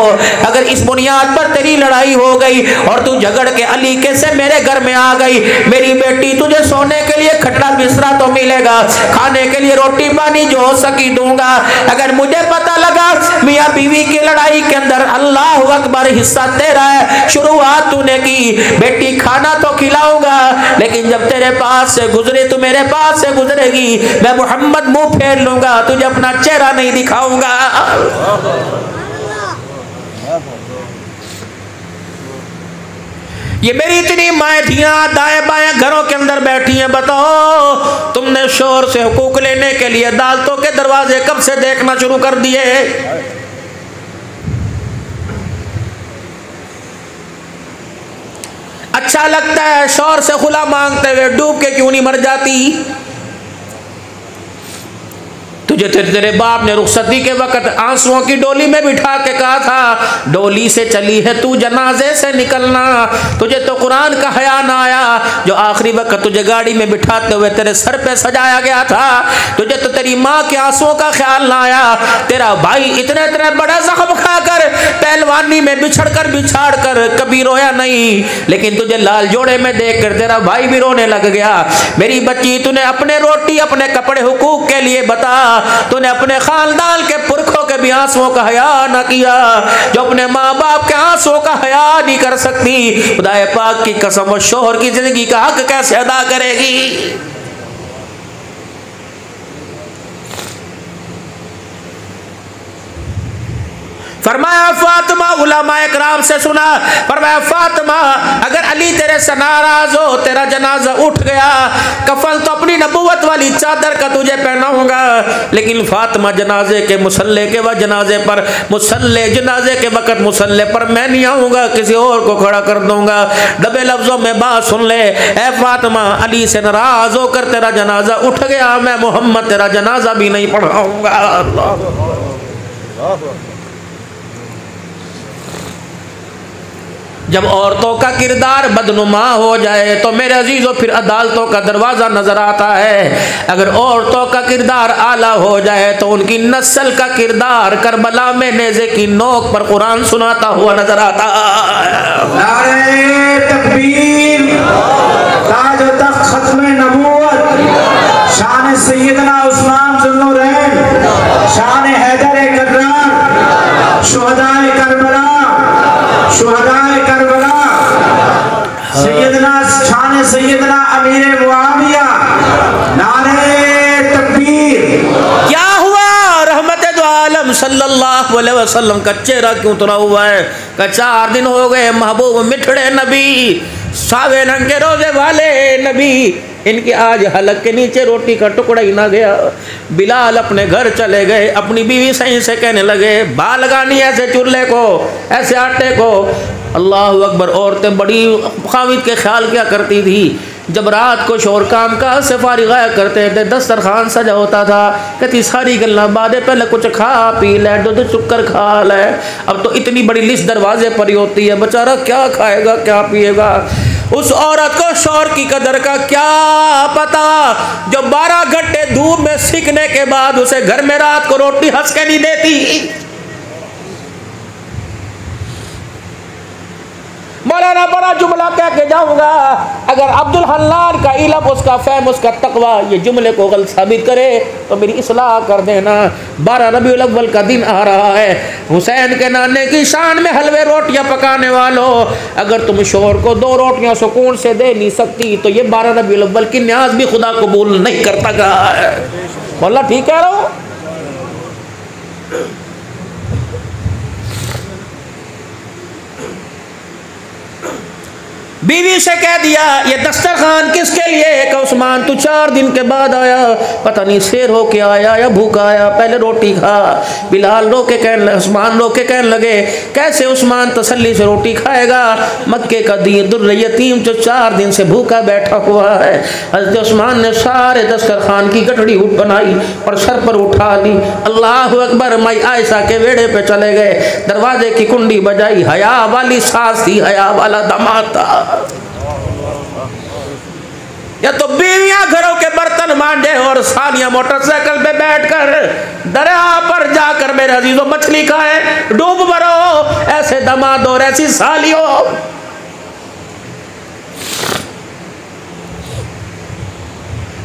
अगर इस बुनियाद पर तेरी लड़ाई हो गई और तू झगड़ के अली के से मेरे घर में आ गई, मेरी बेटी तुझे सोने के लिए खटरा बिस्तरा तो मिलेगा, खाने के लिए रोटी पानी जो हो सकी दूंगा। अगर मुझे पता लगा मियाँ बीवी की लड़ाई के अंदर अल्लाह अकबर हिस्सा तेरा है, शुरुआत तूने की, बेटी खाना तो खिलाऊंगा, लेकिन जब तेरे पास से गुजरे तू मेरे पास से गुजरेगी, मैं मोहम्मद मुंह फेर लूंगा, तुझे अपना चेहरा नहीं दिखाऊंगा। ये मेरी इतनी माएँ धियाँ दाएं बाएं घरों के अंदर बैठी हैं, बताओ तुमने शोहर से हुकूक लेने के लिए अदालतों के दरवाजे कब से देखना शुरू कर दिए? अच्छा लगता है शोहर से खुला मांगते हुए, डूब के क्यों नहीं मर जाती? तुझे तेरे बाप ने रुखसती के वक्त आंसुओं की डोली में बिठा के कहा था, डोली से चली है तू जनाजे से निकलना। तुझे तो कुरान का हया ना आया जो आखिरी वक्त तुझे गाड़ी में बिठाते हुए तेरे सर पे सजाया गया था। तुझे तो तेरी माँ के आंसुओं का ख्याल ना आया। तेरा भाई इतने इतने बड़ा जख्म खाकर पहलवानी में बिछाड़ कर कभी रोया नहीं, लेकिन तुझे लाल जोड़े में देख कर तेरा भाई भी रोने लग गया। मेरी बच्ची, तूने अपने रोटी अपने कपड़े हुकूक के लिए बता, तूने अपने खानदान के पुरखों के भी आंसुओं का हया न किया, जो अपने माँ बाप के आंसुओं का हया नहीं कर सकती। खुदाए पाक की कसम, वो शोहर की जिंदगी का हक कैसे अदा करेगी? फरमाया फातिमा, उलमाए कराम से सुना, फरमाया फातिमा अगर अली तेरे से नाराज हो, तेरा जनाजा उठ गया, कफन तो अपनी नबूवत वाली चादर का तुझे पहनाऊंगा, लेकिन फातिमा जनाजे के मुसल्ले के वक्त जनाजे पर जनाजे के वक्त मुसल्ले पर मैं नहीं आऊंगा, किसी और को खड़ा कर दूंगा। दबे लफ्जों में बात सुन ले, ए फातिमा अली से नाराज होकर तेरा जनाजा उठ गया, मैं मोहम्मद तेरा जनाजा भी नहीं पढ़ाऊंगा। जब औरतों का किरदार बदनुमा हो जाए तो मेरे अजीजों फिर अदालतों का दरवाज़ा नज़र आता है। अगर औरतों का किरदार आला हो जाए तो उनकी नस्ल का किरदार करबला में नेज़े की नोक पर कुरान सुनाता हुआ नजर आता है। नारे तकबीर, ताज व तख्त खत्मे नबूवत, शान सैयदना उस्मान ज़ुन्नुरैन, शान हैदर कर्रार, शुहदाए करबला, सैयदना शान सैयदना अमीर मुआविया। नारे तकबीर। क्या हुआ? रहमत दो आलम सल्लल्लाहु अलैहि वसल्लम का चेहरा क्यों उतरा हुआ है? का 4 दिन हो गए महबूब मिठड़े नबी, सावे रंग के रोजे वाले नबी, इनके आज हलक के नीचे रोटी का टुकड़ा ही ना गया। बिलाल अपने घर चले गए, अपनी बीवी सही से कहने लगे, भा लगानी ऐसे चूल्हे को, ऐसे आटे को। अल्लाह अकबर। औरतें बड़ी खामिद के ख्याल क्या करती थी, जब रात को शोर काम काज से फारिग आया करते थे, दस्तरखान सजा होता था, कहती सारी गल्ला बादे पहले कुछ खा पी ले, दूध चुक्कर खा ले। अब तो इतनी बड़ी लिस्ट दरवाजे पर ही होती है, बेचारा क्या खाएगा क्या पिएगा। उस औरत को शौहर की कदर का क्या पता, जो 12 घंटे धूप में सीखने के बाद उसे घर में रात को रोटी हंस के नहीं देती। मौलाना बड़ा जुमला कह के जाऊंगा, अगर अब्दुल हल्लान का इल्म, उसका फहम, उसका तकवा ये जुमले को गलत साबित करे तो मेरी इस्लाह कर देना। 12 रबीउल अव्वल का दिन आ रहा है, हुसैन के नाने की शान में हलवे रोटियां पकाने वालों, अगर तुम शोहर को 2 रोटियां सुकून से दे नहीं सकती तो ये 12 रबीउल अव्वल की न्याज भी खुदा कबूल नहीं करता। कहा है मौला, ठीक कह रहा हूं? बीवी से कह दिया ये दस्तरखान किसके लिए है? उस्मान तू 4 दिन के बाद आया, पता नहीं शेर होके आया या भूखा आया, पहले रोटी खा। बिलाल रोके कहने लगे, उस्मान रोके कहने लगे, कैसे उस्मान तसल्ली से रोटी खाएगा? मक्के का दुर्र यतीम जो 4 दिन से भूखा बैठा हुआ है। हज़रत उस्मान ने सारे दस्तरखान की गठड़ी बनाई और सर पर उठा ली। अल्लाह अकबर। माई आयशा के वेड़े पे चले गए, दरवाजे की कुंडी बजाई। हया वाली सास थी, हया वाला दामाद था। या तो बीवियां घरों के बर्तन मांजे और सालियां मोटरसाइकिल पे बैठकर दरिया पर जाकर मेरे अजीजों मछली खाए, डूब मरो। ऐसे दामाद और ऐसी सालियों।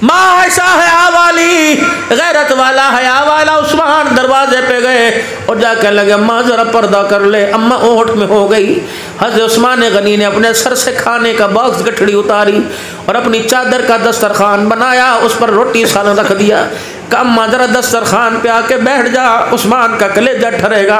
माँ आयशा हया वाली, गैरत वाला, हया वाला उस्मान दरवाजे पे गए और जाकर लगे, अम्मा जरा पर्दा कर ले। अम्मा ओट में हो गई। हज़रत उस्मान गनी ने अपने सर से खाने का बॉक्स गठड़ी उतारी और अपनी चादर का दस्तरखान बनाया, उस पर रोटी सालन रख दिया। का अम्मा जरा दस्तरखान पे आके बैठ जा, उस्मान का कलेजा ठरेगा।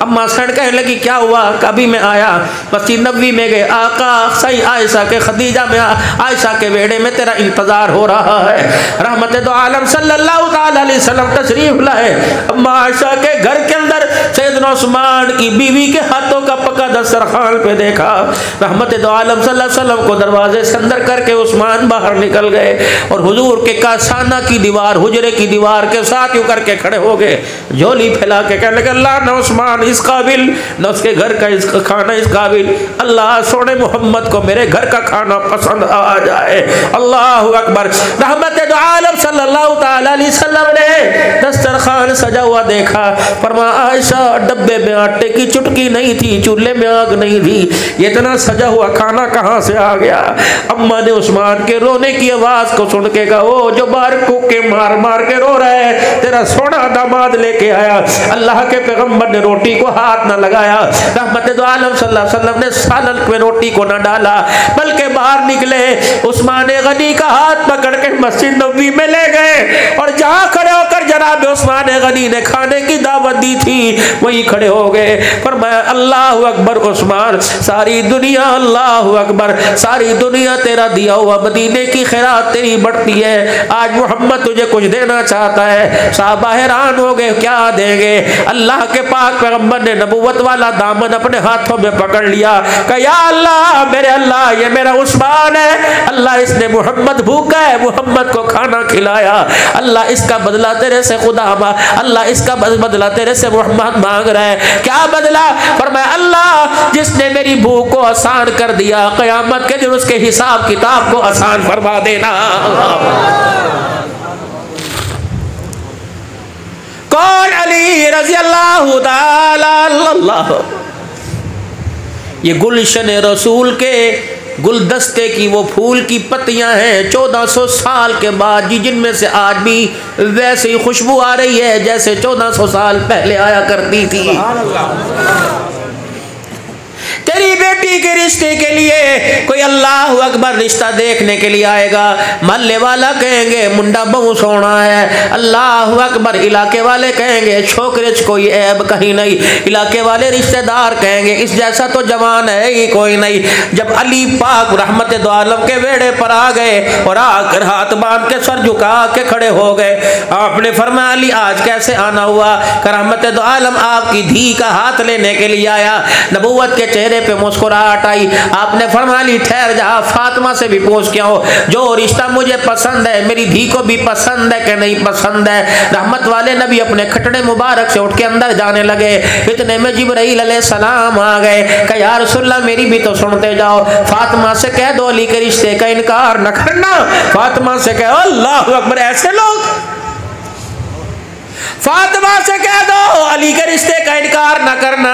अम्मा सैन कहने लगी क्या हुआ? कभी मैं आया मस्जिद नबवी में गए, आका सही आयशा के खदीजा में आयशा के बेड़े में तेरा इंतजार हो रहा है। रहमत दो आलम सल्लल्लाहु अलैहि वसल्लम तशरीफ लाए। अम्मा आयशा के घर के अंदर सैयदना उस्मान की बीवी के हाथों का पका दस्तरखान पे देखा। रहमत दो आलम सल्लल्लाहु अलैहि वसल्लम को दरवाजे से अंदर करके उस्मान बाहर निकल गए और हुजूर के कासाना की दीवार, हुजरे की दीवार के साथ यूं करके खड़े हो गए, झोली फैला के कहने लगे अल्लाह न उस्मान इस काबिल, न उसके घर का इसका खाना इस काबिल, अल्लाह सोने मोहम्मद को मेरे घर का खाना पसंद आ जाए। अल्लाहु अकबर। रहमत दो आलम सल्लल्लाहु अलैहि वसल्लम ने दस्तरखान सजा हुआ देखा। फरमाया आयशा डब्बे में आटे की चुटकी नहीं थी, चूल्हे में आग नहीं थी, इतना सजा हुआ खाना कहाँ से आ गया? अम्मा ने उस्मान के रोने की आवाज को सुन के कहा ओ जो बाहर कूके मार मार के रो रहा है, तेरा सोना दामाद लेके आया। अल्लाह के पैगंबर ने रोटी को हाथ न लगाया। रहमत दो आलम सल्लल्लाहु अलैहि वसल्लम ने सालन में रोटी को न डाला, बल्कि बाहर निकले उस्मान गनी का हाथ पकड़ के मस्जिद नबवी में ले गए और जहां खड़े होकर जनाब उस्मान गनी ने खाने की दावत दी थी वहीं खड़े हो गए। फरमाया अल्लाहु अकबर उस्मान, सारी दुनिया अल्लाहु अकबर, सारी दुनिया तेरा दिया हुआ मदीने की खैरात तेरी बढ़ती है। आज मोहम्मद तुझे कुछ देना चाहता है। साहबा हैरान हो गए क्या देंगे? अल्लाह के पाक पैगंबर ने नबूवत वाला दामन अपने हाथों में पकड़ लिया। कहा या अल्लाह मेरे अल्लाह ये मेरा उस्मान है, अल्लाह इसने मोहम्मद भूखा है, मोहम्मद को खाना खिलाया, अल्लाह इसका बदला तेरे से खुदा, अल्लाह इसका बदला तेरे से मोहम्मद मांग रहा है। क्या बदला? फरमाया अल्लाह जिसने मेरी भूख को आसान कर दिया, क़यामत के दिन उसके हिसाब किताब को आसान फरमा देना। कौन? अली रज़ी अल्लाहु ताला अन्हु। ये गुलशन रसूल के गुलदस्ते की वो फूल की पत्तियां हैं 1400 साल के बाद, जिनमें से आज भी वैसे ही खुशबू आ रही है जैसे 1400 साल पहले आया करती थी। तेरी बेटी के रिश्ते के लिए कोई अल्लाह अकबर रिश्ता देखने के लिए आएगा, महल्ले वाला कहेंगे मुंडा बहु सोना है, अल्लाह अकबर इलाके वाले कहेंगे छोकरे कोई ऐब कहीं नहीं, इलाके वाले रिश्तेदार कहेंगे इस जैसा तो जवान है ही कोई नहीं। जब अली पाक रहमत दो आलम के वेड़े पर आ गए और आकर हाथ बांध के सर झुका के खड़े हो गए, आपने फरमाया अली आज कैसे आना हुआ? रहमत दो आलम आपकी धी का हाथ लेने के लिए आया। नबूवत के चेहरे पे मुस्कुराहट आई। आपने फरमाया अली ठहर जा, फातिमा से भी पूछ के आओ जो रिश्ता मुझे पसंद है मेरी धी को भी पसंद है कि नहीं पसंद है। रहमत वाले नबी अपने खटड़े मुबारक से उठ के अंदर जाने लगे। इतने में जिब्राइल अलैहिस्सलाम आ गए। कहा या रसूलल्लाह मेरी भी तो सुनते जाओ, फातिमा से कह दो अली के रिश्ते का इनकार न करना। फातिमा से कह अल्लाह अकबर, ऐसे लोग फातिमा से कह दो अली के रिश्ते का इनकार ना करना।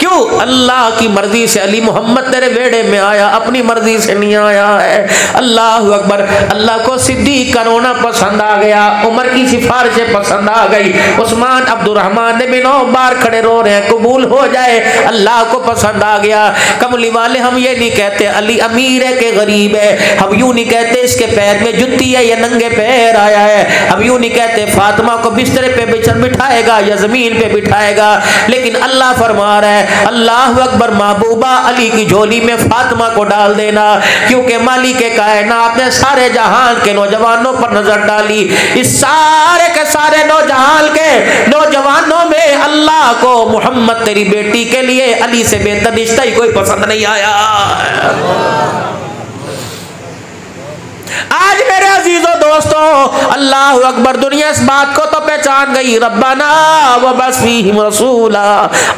क्यों? अल्लाह की मर्जी से अली मोहम्मद तेरे वेड़े में आया, अपनी मर्जी से नहीं आया है। अल्लाह अकबर। अल्लाह को सिद्दीक का रोना पसंद आ गया, उमर की सिफारिशें पसंद आ गई, उस्मान अब्दुर्रहमान ने भी 9 बार खड़े रो रहे हैं कबूल हो जाए, अल्लाह को पसंद आ गया। कमली वाले हम ये नहीं कहते अली अमीर है कि गरीब है, हम यूं नहीं कहते इसके पैर में जुत्ती है या नंगे पैर आया है, हम यूं नहीं कहते फातिमा को बिस्तरे पे बिठाएगा या जमीन पे बिठाएगा। लेकिन अल्लाह फरमा रहा है अल्लाह अकबर महबूबा अली की झोली में फातिमा को डाल देना, क्योंकि मालिक के कायनात ने सारे जहान के नौजवानों पर नजर डाली। इस सारे के सारे नौजहान के नौजवानों में अल्लाह को मोहम्मद तेरी बेटी के लिए अली से बेहतर रिश्ता ही कोई पसंद नहीं आया। आज मेरे अजीजों दोस्तों अल्लाह अकबर, दुनिया इस बात को तो पहचान गई रब्बाना व बस फीहिम रसूला,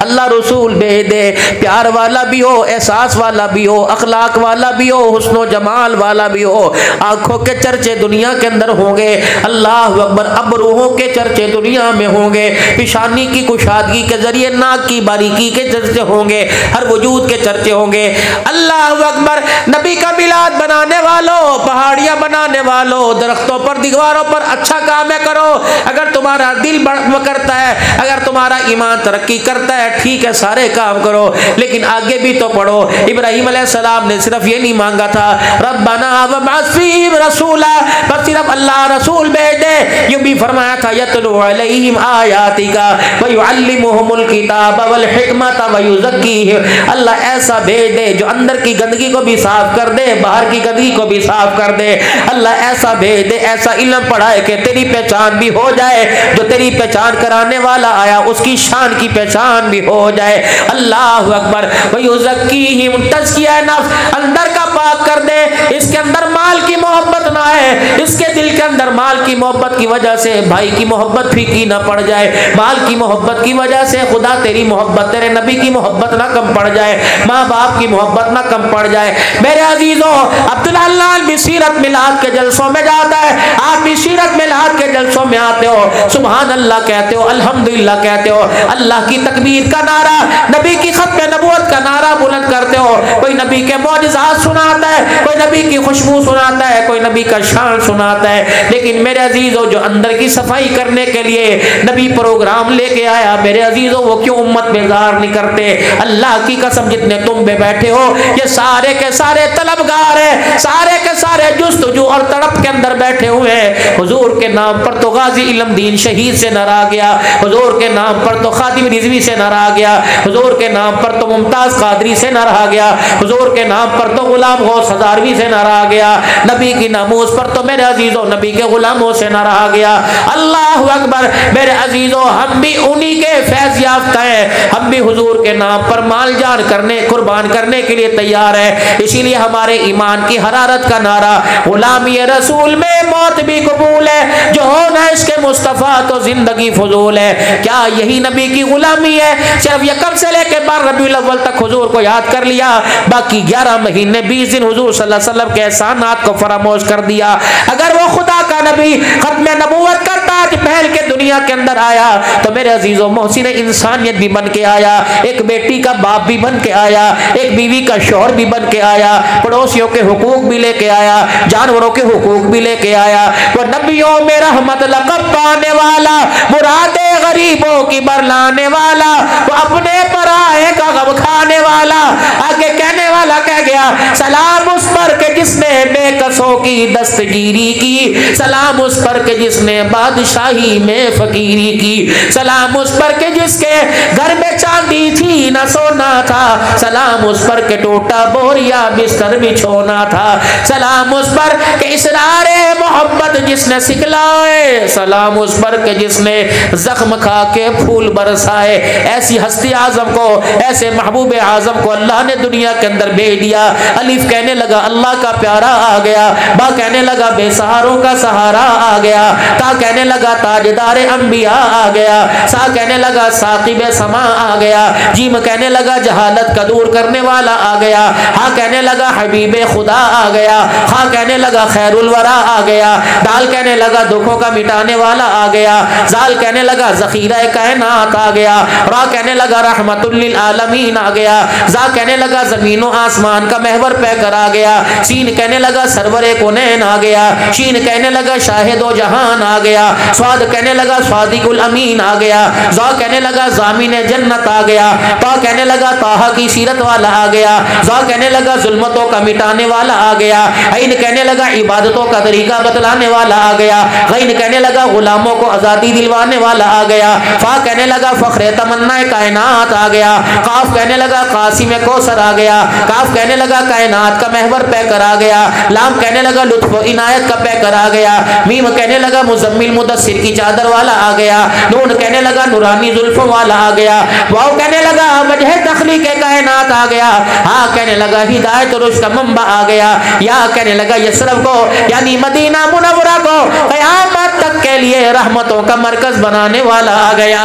अल्लाह रसूल भेज दे, प्यार वाला भी हो, एहसास वाला भी हो, अखलाक वाला भी हो, हुस्नो जमाल वाला भी हो। आंखों के चर्चे दुनिया के अंदर होंगे, अल्लाह अकबर अब रूहों के चर्चे दुनिया में होंगे, पेशानी की कुशादगी के जरिए नाक की बारीकी के चर्चे होंगे, हर वजूद के चर्चे होंगे। अल्लाह अकबर। नबी का मिलाद बनाने वालों, पहाड़ियाँ बनाने वालों, दरख्तों पर, दीवारों पर अच्छा काम है करो। अगर तुम्हारा दिल करता है, अगर तुम्हारा ईमान तरक्की करता है, ठीक है, सारे काम करो, लेकिन आगे भी तो पढ़ो। इब्राहिम अलैहिस्सलाम ने सिर्फ ये नहीं मांगा था रब्बना वबअस फीहिम रसूला, बस सिर्फ अल्लाह रसूल भेज दे। ये भी फरमाया था यतलु अलैहिम आयातिका व युअल्लिमुहुमुल किताब वल हिकमत व युज़क्कीहिम। अल्लाह ऐसा भेज दे जो अंदर की गंदगी को भी साफ कर दे, बाहर की गंदगी को भी साफ कर दे। अल्लाह ऐसा भेज दे, ऐसा इल्म पढ़ाए कि तेरी पहचान भी हो जाए, जो तेरी पहचान कराने वाला आया उसकी शान की पहचान भी हो जाए। अल्लाहु अकबर। व युज़क्कीहिम, तज़किया नफ्स अंदर का पाक कर दे। इसके अंदर माल की मोहब्बत ना है, इसके दिल के अंदर माल की मोहब्बत की वजह से भाई की मोहब्बत फीकी ना पड़ जाए, माल की मोहब्बत की वजह से खुदा तेरी मोहब्बत, तेरे नबी की मोहब्बत ना कम पड़ जाए, माँ बाप की मोहब्बत ना कम पड़ जाए। मेरे अजीजों, अब्दुल हन्नान भी सीरत मिलाद के जलसों में जाता है, आप भी सीरत मिलाद के जलसों में आते हो, सुभान अल्लाह कहते हो, अल्हम्दुलिल्लाह कहते हो, अल्लाह की तकबीर का नारा, नबी की खत्म नबूवत का नारा बुलंद करते हो। कोई नबी के मौजिज़ात सुनाता है, कोई नबी की खुशबू सुनाता है, कोई नबी का शान सुनाता है, लेकिन मेरे अजीजों जो अंदर की सफाई करने के लिए नबी प्रोग्राम लेके आया, मेरे अजीजों वो क्यों उम्मत बेजार नहीं करते? अल्लाह की कसम, जितने तुम पे बैठे हो ये सारे के सारे तलबगार है, सारे के सारे जुस्तजू और तड़प के अंदर बैठे हुए हैं। हुजूर के नाम पर तो गाजी इल्मदीन शहीद से नारा गया, हुजूर के नाम पर तो खादिम रिजवी से नारा गया, हुजूर के नाम पर तो मुमताज कादरी से नारा गया, हुजूर के नाम पर तो गुलाम गौस हज़ारवी से नारा गया, नबी की नामूस पर तो मेरे अजीजों नबी के गुलामों से नारा गया। अल्लाहु अकबर। मेरे अजीजों, हम भी उन्हीं के फैज़ याफ्ता हैं, हम भी हुजूर के नाम पर माल जान करने, कुर्बान करने के लिए तैयार है। इसीलिए हमारे ईमान की हरारत का नारा गुलामी रसूल में मौत भी कबूल है, जो हो ना इसके मुस्तफ़ा तो जिंदगी फजूल है। क्या यही नबी की गुलामी है? सिर्फ यकम से लेके 12 रबीउल अव्वल तक हुजूर को याद कर लिया, बाकी 11 महीने 20 दिन हुजूर सल्लल्लाहु अलैहि वसल्लम के एहसानात को फरामोश कर दिया। अगर वो खुदा का नबी खत्म नबूवत का ताज पहन के दुनिया के अंदर आया तो मेरे अजीजों मोहसिन इंसानियत भी बन के आया, एक बेटी का बाप भी बन के आया, एक बीवी का शौहर भी बन के आया, पड़ोसियों के हुकूक भी लेके आया, जानवरों के हुकूक भी लेके आया। वो नबियों में रहमत लक़ब पाने वाला, मुरादे गरीबों की बरलाने वाला, वो अपने पराए का गम खाने वाला। आगे कहने वाला कह गया, सलाम उस पर के जिसने बेकसों की दस्तगीरी की, सलाम उस पर के जिसने बादशाही में फकीरी की, सलाम उस पर के जिसके घर में चांदी थी न सोना था, सलाम उस पर के टूटा बोरिया बिस्तर बिछोना था, सलाम उस पर के इसरारे मोहब्बत जिसने सिखलाए, सलाम उस पर के जिसने जख्म खा के फूल बरसाए। ऐसी हस्ती आजम को, ऐसे महबूब आजम को अल्लाह ने दुनिया के अंदर भेज दिया। अलिफ कहने लगा अल्लाह का प्यारा आ गया, बा कहने लगा बेसहारों का सहारा आ गया, ता कहने लगा ताजदार अंबिया आ गया, सा कहने लगा साकिब समा आ गया, जीम कहने लगा जहालत का दूर करने वाला आ गया, हा कहने लगा हबीब खुदा आ गया, खा कहने लगा खैरुल वरा आ गया, दाल कहने लगा दुखों का मिटाने वाला आ गया, जाल कहने लगा ज़ख़ीरा कायनात आ गया, रा कहने लगा रहमतुल लिल आलमीन आ गया, जा कहने लगा ज़मीन आसमान का महवर पैकर आ गया, सीन कहने लगा सरवरे कुनैन आ गया, शीन कहने लगा शाहिदो जहान आ गया, स्वाद कहने लगा स्वादिकुल अमीन आ गया, जा कहने लगा ज़ामिन जन्नत आ गया, ता कहने लगा ताहा की सीरत वाला आ गया, जा कहने लगा जुल्मतों का मिटाने वाला आ गया, ऐन कहने लगा इबादतों का तरीका बतलाने वाला आ गया, गैन कहने लगा गुलामों को आज़ादी दिलवाने वाला आ गया, फा कहने लगा फ़ख्र तमन्ना कायनात आ गया, काफ कहने लगा कासिम कौसर आ गया, काफ कहने लगा कायनात का महवर पैकर आ गया, लाम कहने लगा लुत्फ इनायत का पैकर आ गया, मीम कहने लगा मुज़म्मिल मुदस्सिर की चादर वाला आ गया, नून कहने लगा नूरानी जुल्फ़ों वाला आ गया, वाव कहने लगा वजह तख़लीक़ कायनात आ गया, हा कहने लगा हिदायत रुश्द का मंबा आ गया, या कहने लगा यसरफ को यानी मदीना मुनव्वरा को क़यामत तक के लिए रहमतों का मरकज बनाने वाला आ गया।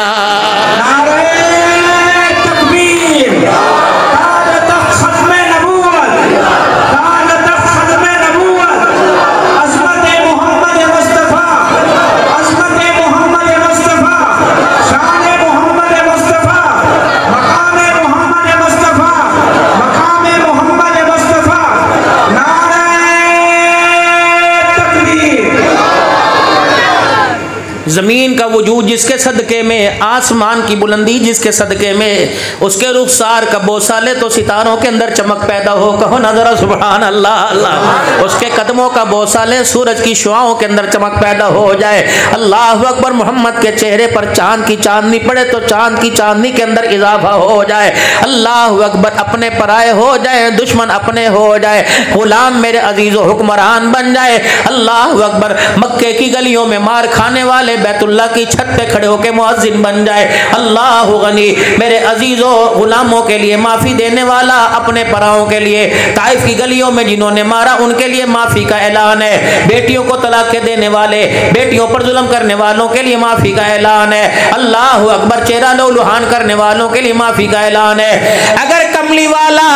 ज़मीन का वजूद जिसके सदक़े में, आसमान की बुलंदी जिसके सदक़े में, उसके रुखसार का बोसा ले तो सितारों के अंदर चमक पैदा हो। कहो ना ज़रा सुभान अल्लाह अल्लाह। उसके कदमों का बोसा ले, सूरज की शुआओं के अंदर चमक पैदा हो जाए। अल्लाह अकबर। मोहम्मद के चेहरे पर चांद की चांदनी पड़े तो चांद की चांदनी के अंदर इजाफा हो जाए। अल्लाह अकबर। अपने पराए हो जाए, दुश्मन अपने हो जाए, गुलाम मेरे अजीज़ो हुक्मरान बन जाए। अल्लाह अकबर। मक्के की गलियों में मार खाने वाले बैतुल्लाह की छत पे खड़े होकर मुअज्जिन बन जाए। अल्लाह गनी। मेरे अजीजों गुलामों के लिए माफी देने वाला, अपने पराओं के लिए ताइफ की गलियों में जिन्होंने मारा उनके लिए माफी का ऐलान है। बेटियों को तलाक देने वाले, बेटियों पर जुल्म करने वालों के लिए माफी का ऐलान है। अल्लाह अकबर। चेहरा लौलुहान करने वालों के लिए माफी का ऐलान है। अगर कमली वाला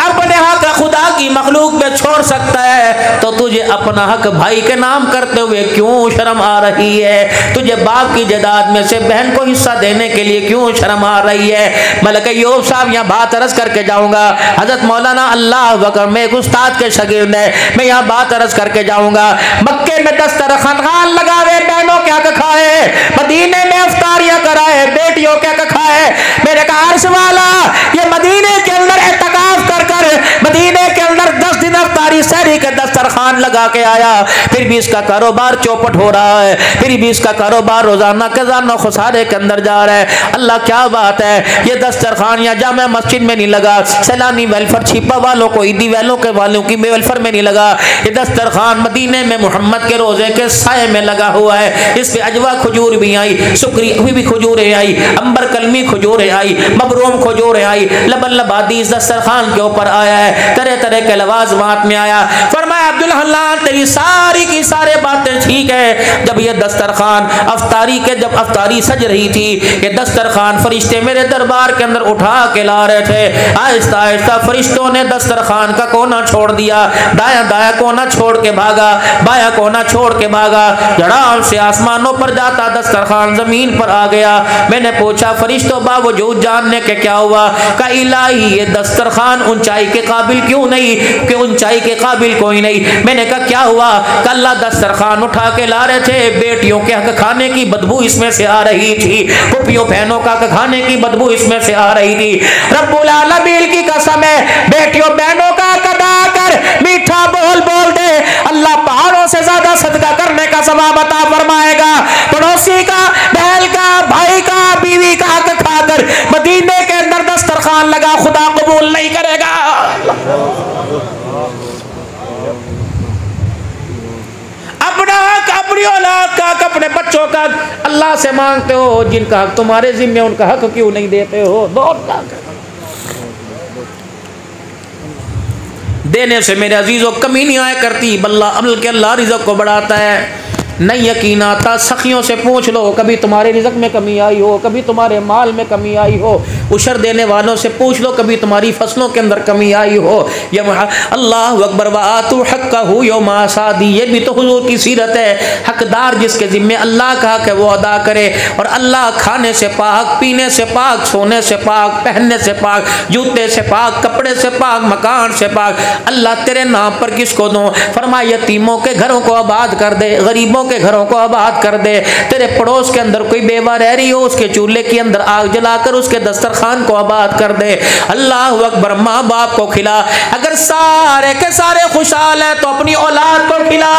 अपने हक खुदा की मखलूक पे छोड़ सकता है तो तुझे अपना हक भाई के नाम करते हुए क्यों शर्म आ रही है? तुझे बाप की जायदाद में से बहन को हिस्सा देने के लिए क्यों शर्म आ रही है? मलक यूब साहब यहाँ बात अर्ज करके जाऊंगा। हजरत मौलाना अल्लाह वकर में एक उस्ताद के शागिर्द है, मैं यहाँ बात अर्ज करके जाऊंगा। मक्के में दस्तरखान लगावे, बहनों क्या खाए, मदीने में अफ्तारियां कराए, बेटियों क्या खाए। मेरे का अर्श वाला ये मदीने के अंदर एतकाफ कर मदीने के अंदर 10 दिन अफ्तारी सहरी के दस्तरखान लगा के आया, फिर भी इसका कारोबार चौपट हो रहा है, फिर भी इसका कारोबार रोजाना खजाना खुसारे के अंदर जा रहा है। अल्लाह क्या बात है, ये दस्तरखान या जामा मस्जिद में नहीं लगा, सैलानी वेलफेयर छिपा वालों को, ईदी वालों के वालों की वेलफेयर में नहीं लगा। ये दस्तरखान मदीने में मोहम्मद के रोजे के साये में लगा हुआ है। इस पे अजवा खजूर भी आई, सुक्री भी खजूरें आई, अंबर कलमी खजूरें आई, मबरूम खजूरें आई, लबन लबादी इस दस्तरखान के ऊपर आया है, तरह तरह के लवाज़मात में आया। फरमाया अब्दुल हल्लान तेरी सारी की सारी बातें ठीक है। जब ये दस्तरखान अफ्तारी के, जब अफ्तारी सज रही थी, ये दस्तरखान फरिश्ते मेरे दरबार के अंदर उठा के ला रहे थे। आहिस्ता आहिस्ता फरिश्तों ने दस्तरखान का कोना छोड़ दिया, दाया दाया कोना छोड़ के भागा, बाया कोना छोड़ के भागा, जड़ाम से आसमानों पर जाता दस्तरखान जमीन पर आ गया। मैंने पूछा फरिश्तों बावजूद जानने के क्या हुआ? का इलाही ये दस्तरखान ऊंचाई के काबिल क्यों नहीं, कि ऊंचाई के काबिल कोई नहीं। मैंने कहा क्या हुआ? कल्ला दस्तरखान उठा के ला रहे थे, बेटियों के हक खाने की बदबू इसमें से आ रही थी, पुपियों बहनों का हक खाने की बदबू इसमें से आ रही थी। रब्बुल आलमीन की कसम है, बेटियों बहनों का अदा कर, मीठा बोल बोल दे, अल्लाह पहाड़ों से ज्यादा सदका करने का सवाब अता फरमाएगा। पड़ोसी का, बहन का, भाई का, बीवी का हक खाकर मदीने के अंदर दस्तरखान लगा, खुदा कबूल नहीं करेगा। अपना हक, अपनी औलाद का हक, अपने बच्चों का अल्लाह से मांगते हो, जिनका हक तुम्हारे जिम्मे उनका हक क्यों नहीं देते हो? देने से मेरे अजीजों कमी नहीं आया करती, बल्ला अमल के अल्लाह रिज़्क़ को बढ़ाता है। नहीं यकीन आता, सखियों से पूछ लो, कभी तुम्हारे रिज़्क़ में कमी आई हो, कभी तुम्हारे माल में कमी आई हो। उशर देने वालों से पूछ लो, कभी तुम्हारी फसलों के अंदर कमी आई हो। ये अल्लाह अकबर व आतू हक़्क़हू यौम हसादी, ये भी तो हुज़ूर की सीरत है। हकदार जिसके ज़िम्मे अल्लाह का हक है वो अदा करे। और अल्लाह खाने से पाक, पीने से पाक, सोने से पाक, पहनने से पाक, जूते से पाक, कपड़े से पाक, मकान से पाक। अल्लाह तेरे नाम पर किसको दूँ? फरमाया यतीमों के घरों को आबाद कर दे, गरीबों के घरों को आबाद कर दे। तेरे पड़ोस के अंदर कोई बेवा रह रही हो, उसके चूल्हे के अंदर आग जलाकर उसके दस्तरखान को आबाद कर दे। अल्लाह अकबर। माँ बाप को खिला, अगर सारे के सारे खुशहाल हैं तो अपनी औलाद को खिला,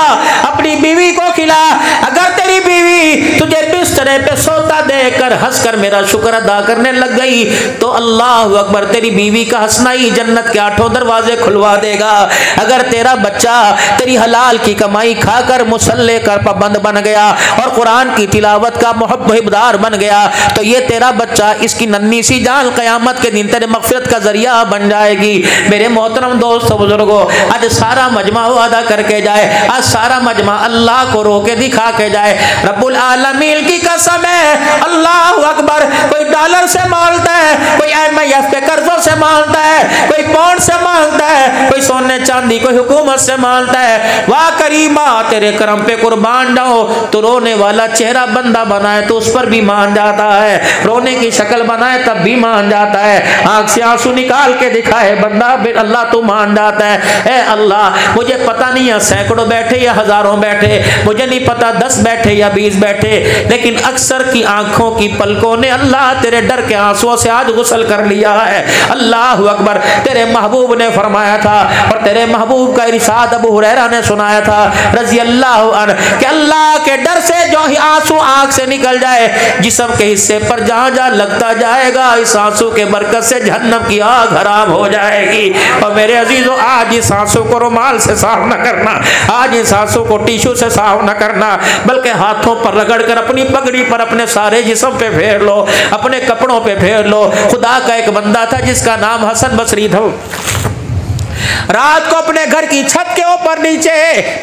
अपनी बीवी को खिला। अगर तेरी बीवी तुझे बिस्तरे पे सोता देकर हंसकर मेरा शुक्र अदा करने लग गई तो अल्लाह अकबर, तेरी बीवी का हंसना ही जन्नत के 8 दरवाजे खुलवा देगा। अगर तेरा बच्चा तेरी हलाल की कमाई खाकर मुसल्ले कर पाबंद बन गया और कुरान की तिलावत का मुहब्बदार बन गया तो ये तेरा बच्चा, इसकी नन्ही सी जान क़यामत के दिन तेरे मग़फ़िरत का ज़रिया बन जाएगी। मेरे मोहतरम दोस्तों बुजुर्गों, आज सारा मजमा वादा करके जाए, आज सारा मजमा अल्लाह को रो के दिखा के जाए। रब्बुल आलमीन की कसम है, अल्लाह अकबर। कोई डॉलर से मांगता है, कोई IMF के कर्जों से मांगता है, कोई बॉन्ड से मांगता है, कोई सोने चांदी, कोई हुकूमत से मांगता है। वाह करीमा तेरे करम पे कुर्बान जाओ, तो रोने वाला चेहरा बंदा बनाए तो उस पर भी मान जाता है, रोने की शक्ल बनाए तब भी मान जाता है, आंख से आंसू निकाल के दिखाए बंदा, अल्लाह तू मान जाता है। ए अल्लाह मुझे पता नहीं है सैकड़ों बैठे या हजारों बैठे, मुझे नहीं पता 10 बैठे या 20 बैठे, लेकिन अक्सर की आंखों की पलकों ने अल्लाह तेरे डर के आंसुओं से आज गुस्ल कर लिया है। अल्लाह अकबर। तेरे महबूब ने फरमाया था और तेरे महबूब का इरशाद अबू हुरैरा ने सुनाया था रजी अल्लाह अन्हु कि अल्लाह के डर से जो ही आंसू आंख से निकल जाए, जिस्म के हिस्से पर जहां जहां लगता जाएगा, इस आंसू के बरकत से जहन्नम की आग हराम हो जाएगी। और मेरे अजीजों, आज इस आंसू को रुमाल से साफ न करना, आज इस आंसू को टिश्यू से साफ न करना, बल्कि हाथों पर रगड़ कर अपनी पगड़ी पर अपने सारे जिस्म पे फेर लो, अपने कपड़ों पे फेर लो। खुदा का एक बंदा था जिसका नाम हसन बसरी था, रात को अपने घर की छत के ऊपर नीचे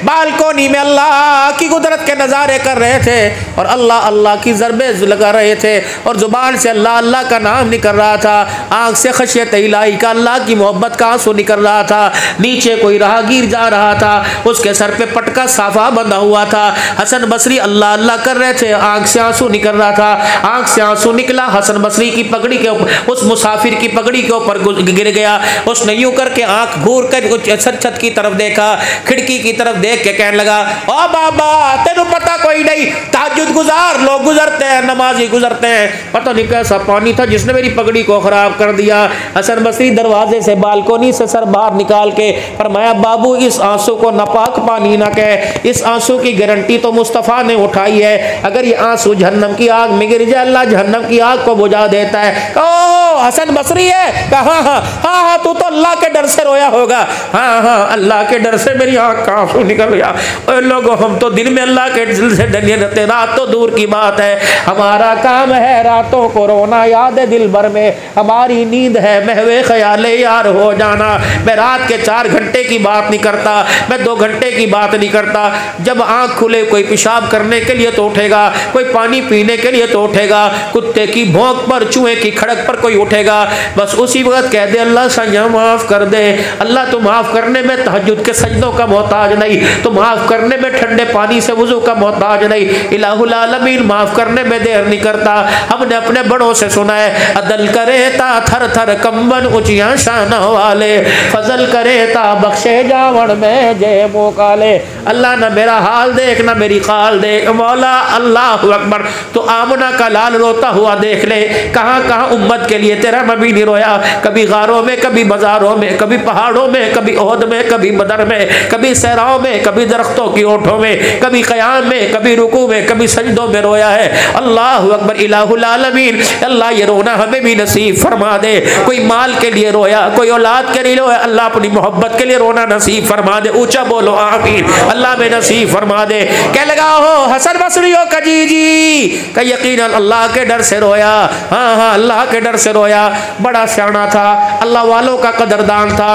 बालकोनी में अल्लाह की कुदरत के नज़ारे कर रहे थे और अल्लाह अल्लाह की ज़रबे लगा रहे थे और ज़ुबान से अल्लाह अल्लाह का नाम निकल रहा था, आँख से खशियत इलाही का, अल्लाह की मोहब्बत का आंसू निकल रहा था। नीचे कोई राहगीर जा रहा था, उसके सर पे पटका साफा बंधा हुआ था। हसन बसरी अल्लाह अल्लाह कर रहे थे, आँख से आंसू निकल रहा था, आँख से आंसू निकला, हसन बसरी की पगड़ी के ऊपर, उस मुसाफिर की पगड़ी के ऊपर गिर गया। उसने यूं करके आँख घूर कर छत की तरफ देखा, खिड़की की तरफ देख के कहने लगा, ओ बाबा तेनू पता कोई नहीं, तहज्जुद गुजार लोग गुजरते हैं, नमाजी गुजरते हैं, पता नहीं कैसा पानी था जिसने मेरी पगड़ी को खराब कर दिया। हसन बसरी दरवाजे से बालकोनी से सर बाहर निकाल के फरमाया, बाबू इस आंसू को नापाक पानी ना कहे, इस आंसू की गारंटी तो मुस्तफ़ा ने उठाई है, अगर ये आंसू जहन्नम की आग में गिर जाए अल्लाह जहन्नम की आग को बुझा देता है। ओ हसन बसरी है, कहा हाँ तू तो अल्लाह के डर से रोया होगा। हाँ अल्लाह के डर से मेरी आँख का आंसू निकल गया। और लोगों हम तो दिन में अल्लाह के दिल से डरे रहते, रात तो दूर की बात है, हमारा काम है रातों को रोना, याद दिल भर में हमारी नींद है महवे ख्याले यार हो जाना। मैं रात के 4 घंटे की बात नहीं करता, मैं 2 घंटे की बात नहीं करता। जब आँख खुले कोई पेशाब करने के लिए तो उठेगा, कोई पानी पीने के लिए तो उठेगा, कुत्ते की भौंक पर चूहे की खड़क पर कोई उठेगा, बस उसी वक्त कह दे अल्लाह सैया माफ़ कर दे। अल्लाह तो माफ़ करने में तहज्जुद के सजदों का मोहताज नहीं, तो माफ़ करने में ठंडे पानी से वुज़ू का मोहताज नहीं, इलाहुल आलमीन माफ़ करने में देर नहीं करता। हमने अपने बड़ों से सुना है, अदल करे ता थर थर कंबन ऊंचियां शान वाले, फजल करे ता बख्शे जावण में जय मोकाले। अल्लाह ना मेरा हाल देख ना मेरी खाल देख, मौला अल्लाह अकबर। तो आमना का लाल रोता हुआ देख ले, कहाँ कहाँ उम्मत के लिए तेरा नबी नहीं रोया, कभी गारों में, कभी बाजारों में, कभी पहाड़ों में, कभी ओहद में, कभी बदर में, कभी सहराओं में, कभी दरख्तों की ओठों में, कभी क़याम में, कभी रुकू में, कभी सजदों में रोया है। अल्लाह अकबर इलाहुल आलमीन। अल्लाह ये रोना हमें भी नसीब फरमा दे। कोई माल के लिए रोया, कोई औलाद के लिए रोया, अल्लाह अपनी मोहब्बत के लिए रोना नसीब फरमा दे। ऊंचा बोलो आमीन। अल्लाह में नसीब फरमा दे। क्या लगा हो हसन बसरी हो कजीजी का यकीन अल्लाह के डर से रोया। हाँ अल्लाह के डर से रोया। बड़ा सियाना था, अल्लाह वालों का कदरदान था।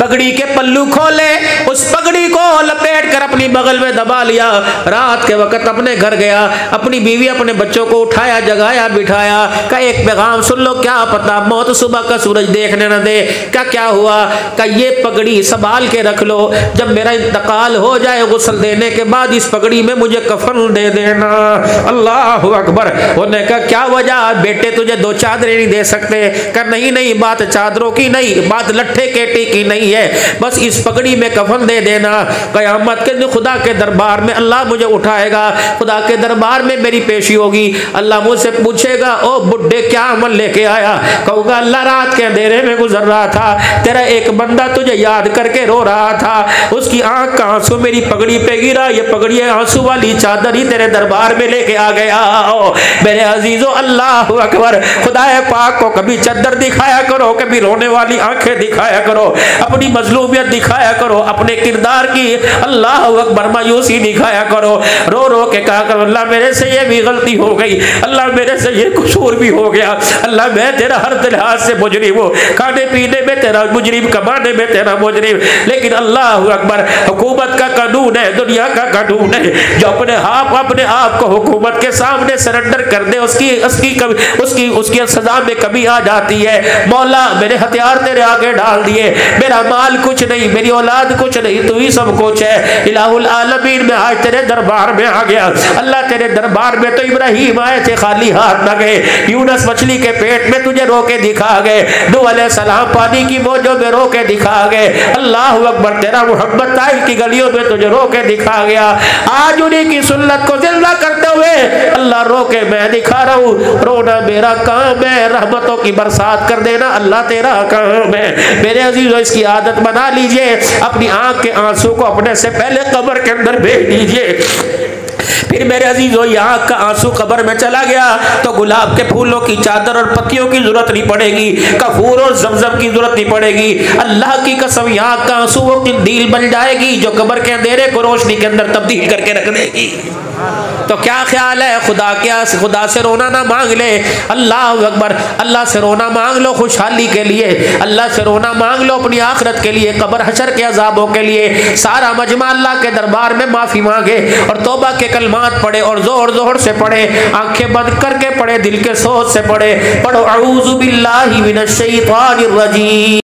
पगड़ी के पल्लू खोले, उस पगड़ी को लपेट कर अपनी बगल में दबा लिया। रात के वक्त अपने घर गया, अपनी बीवी अपने बच्चों को उठाया, जगाया, बिठाया, का एक पैगाम सुन लो, क्या पता मौत सुबह का सूरज देखने न दे। क्या हुआ? का ये पगड़ी संभाल के रख लो, जब मेरा इंतकाल हो जाए गुस्ल देने के बाद इस पगड़ी में मुझे कफन दे देना। अल्लाह अकबर। उन्होंने कहा क्या वजह बेटे, तुझे 2 चादरें नहीं दे सकते? का नहीं, बात चादरों की नहीं, बात लट्ठे केटी की नहीं है, बस इस पगड़ी में कफन दे देना। कयामत के दिन खुदा के दरबार में अल्लाह मुझे उठाएगा, खुदा के दरबार में मेरी पेशी होगी। अल्लाह मुझसे पूछेगा, ओ बुड्ढे क्या अमल लेके आया? कहूँगा अल्लाह रात के अंधेरे में गुजर रहा था, तेरा एक बंदा तुझे याद करके रो रहा था, उसकी आंख का आंसू मेरी पगड़ी पे गिरा, ये पगड़ी आंसू वाली चादर ही तेरे दरबार में लेके आ गया। मेरे अजीजों अल्लाह अकबर। खुदा पाक को कभी चादर दिखाया करो, कभी रोने वाली आंखें दिखाया करो। अपनी मजलूमियत दिखाया करो, अपने किरदार की अल्लाह अकबर मायूसी दिखाया करो, रो रो के कहा करो अल्लाह मेरे से ये भी गलती हो गई, अल्लाह मेरे से ये कसूर भी हो गया, अल्लाह मैं तेरा हर लिहाज से मुजरिम हूँ, खाने पीने में तेरा मुजरिम, कमाने में तेरा मुजरिम, लेकिन अल्लाह अकबर हुकूमत का कानून है, दुनिया का कानून है, जो अपने आप को हुकूमत के सामने सरेंडर कर दे उसकी सजा में कभी आ जाती है। मौला मेरे हथियार तेरे आगे डाल दिए, मेरा माल कुछ नहीं, मेरी औलाद कुछ नहीं, तू ही सब कुछ है। इलाहुल आलमीन में आज तेरे दरबार में आ गया अल्लाह, तेरे दरबार में तो इब्राहिम आए थे खाली हाथ न गए, यूनुस मछली के पेट में तुझे रोके दिखा गए, नूह अलैहिस्सलाम पानी की मौजों में रोके दिखा गए, अल्लाह अकबर तेरा मोहब्बत ताइफ की गलियों में तुझे रोके दिखा गया। आज उन्हीं की सुन्नत को जिंदा करते हुए अल्लाह रोके मैं दिखा रहा हूँ, रोना मेरा काम है, रहमतों की बरसात कर देना अल्लाह तेरा काम है। मेरे अजीजों इसकी आदत बना लीजिए, अपनी आंख के आंसू को अपने से पहले कब्र के अंदर भेज दीजिए। फिर मेरे अजीजों यहाँ का आंसू कब्र में चला गया तो गुलाब के फूलों की चादर और पत्तियों की जरूरत नहीं पड़ेगी, कफूर और जमजम की जरूरत नहीं पड़ेगी। अल्लाह की कसम यहाँ का आंसू वो कंदील बन जाएगी जो कब्र के अंधेरे को रोशनी के अंदर तब्दील करके रख देगी। तो क्या ख्याल है, खुदा से रोना ना मांग ले, अल्लाह अकबर, अल्लाह से रोना मांग लो खुशहाली के लिए, अल्लाह से रोना मांग लो अपनी आखिरत के लिए, कब्र हशर के अजाबों के लिए। सारा मजमा अल्लाह के दरबार में माफी मांगे और तौबा के कलमात पढ़े और जोर जोर से पढ़े, आंखें बंद करके पढ़े, दिल के सोच से पढ़े, पढ़ो अऊज़ु बिल्लाहि मिनश शैतानिर रजीम।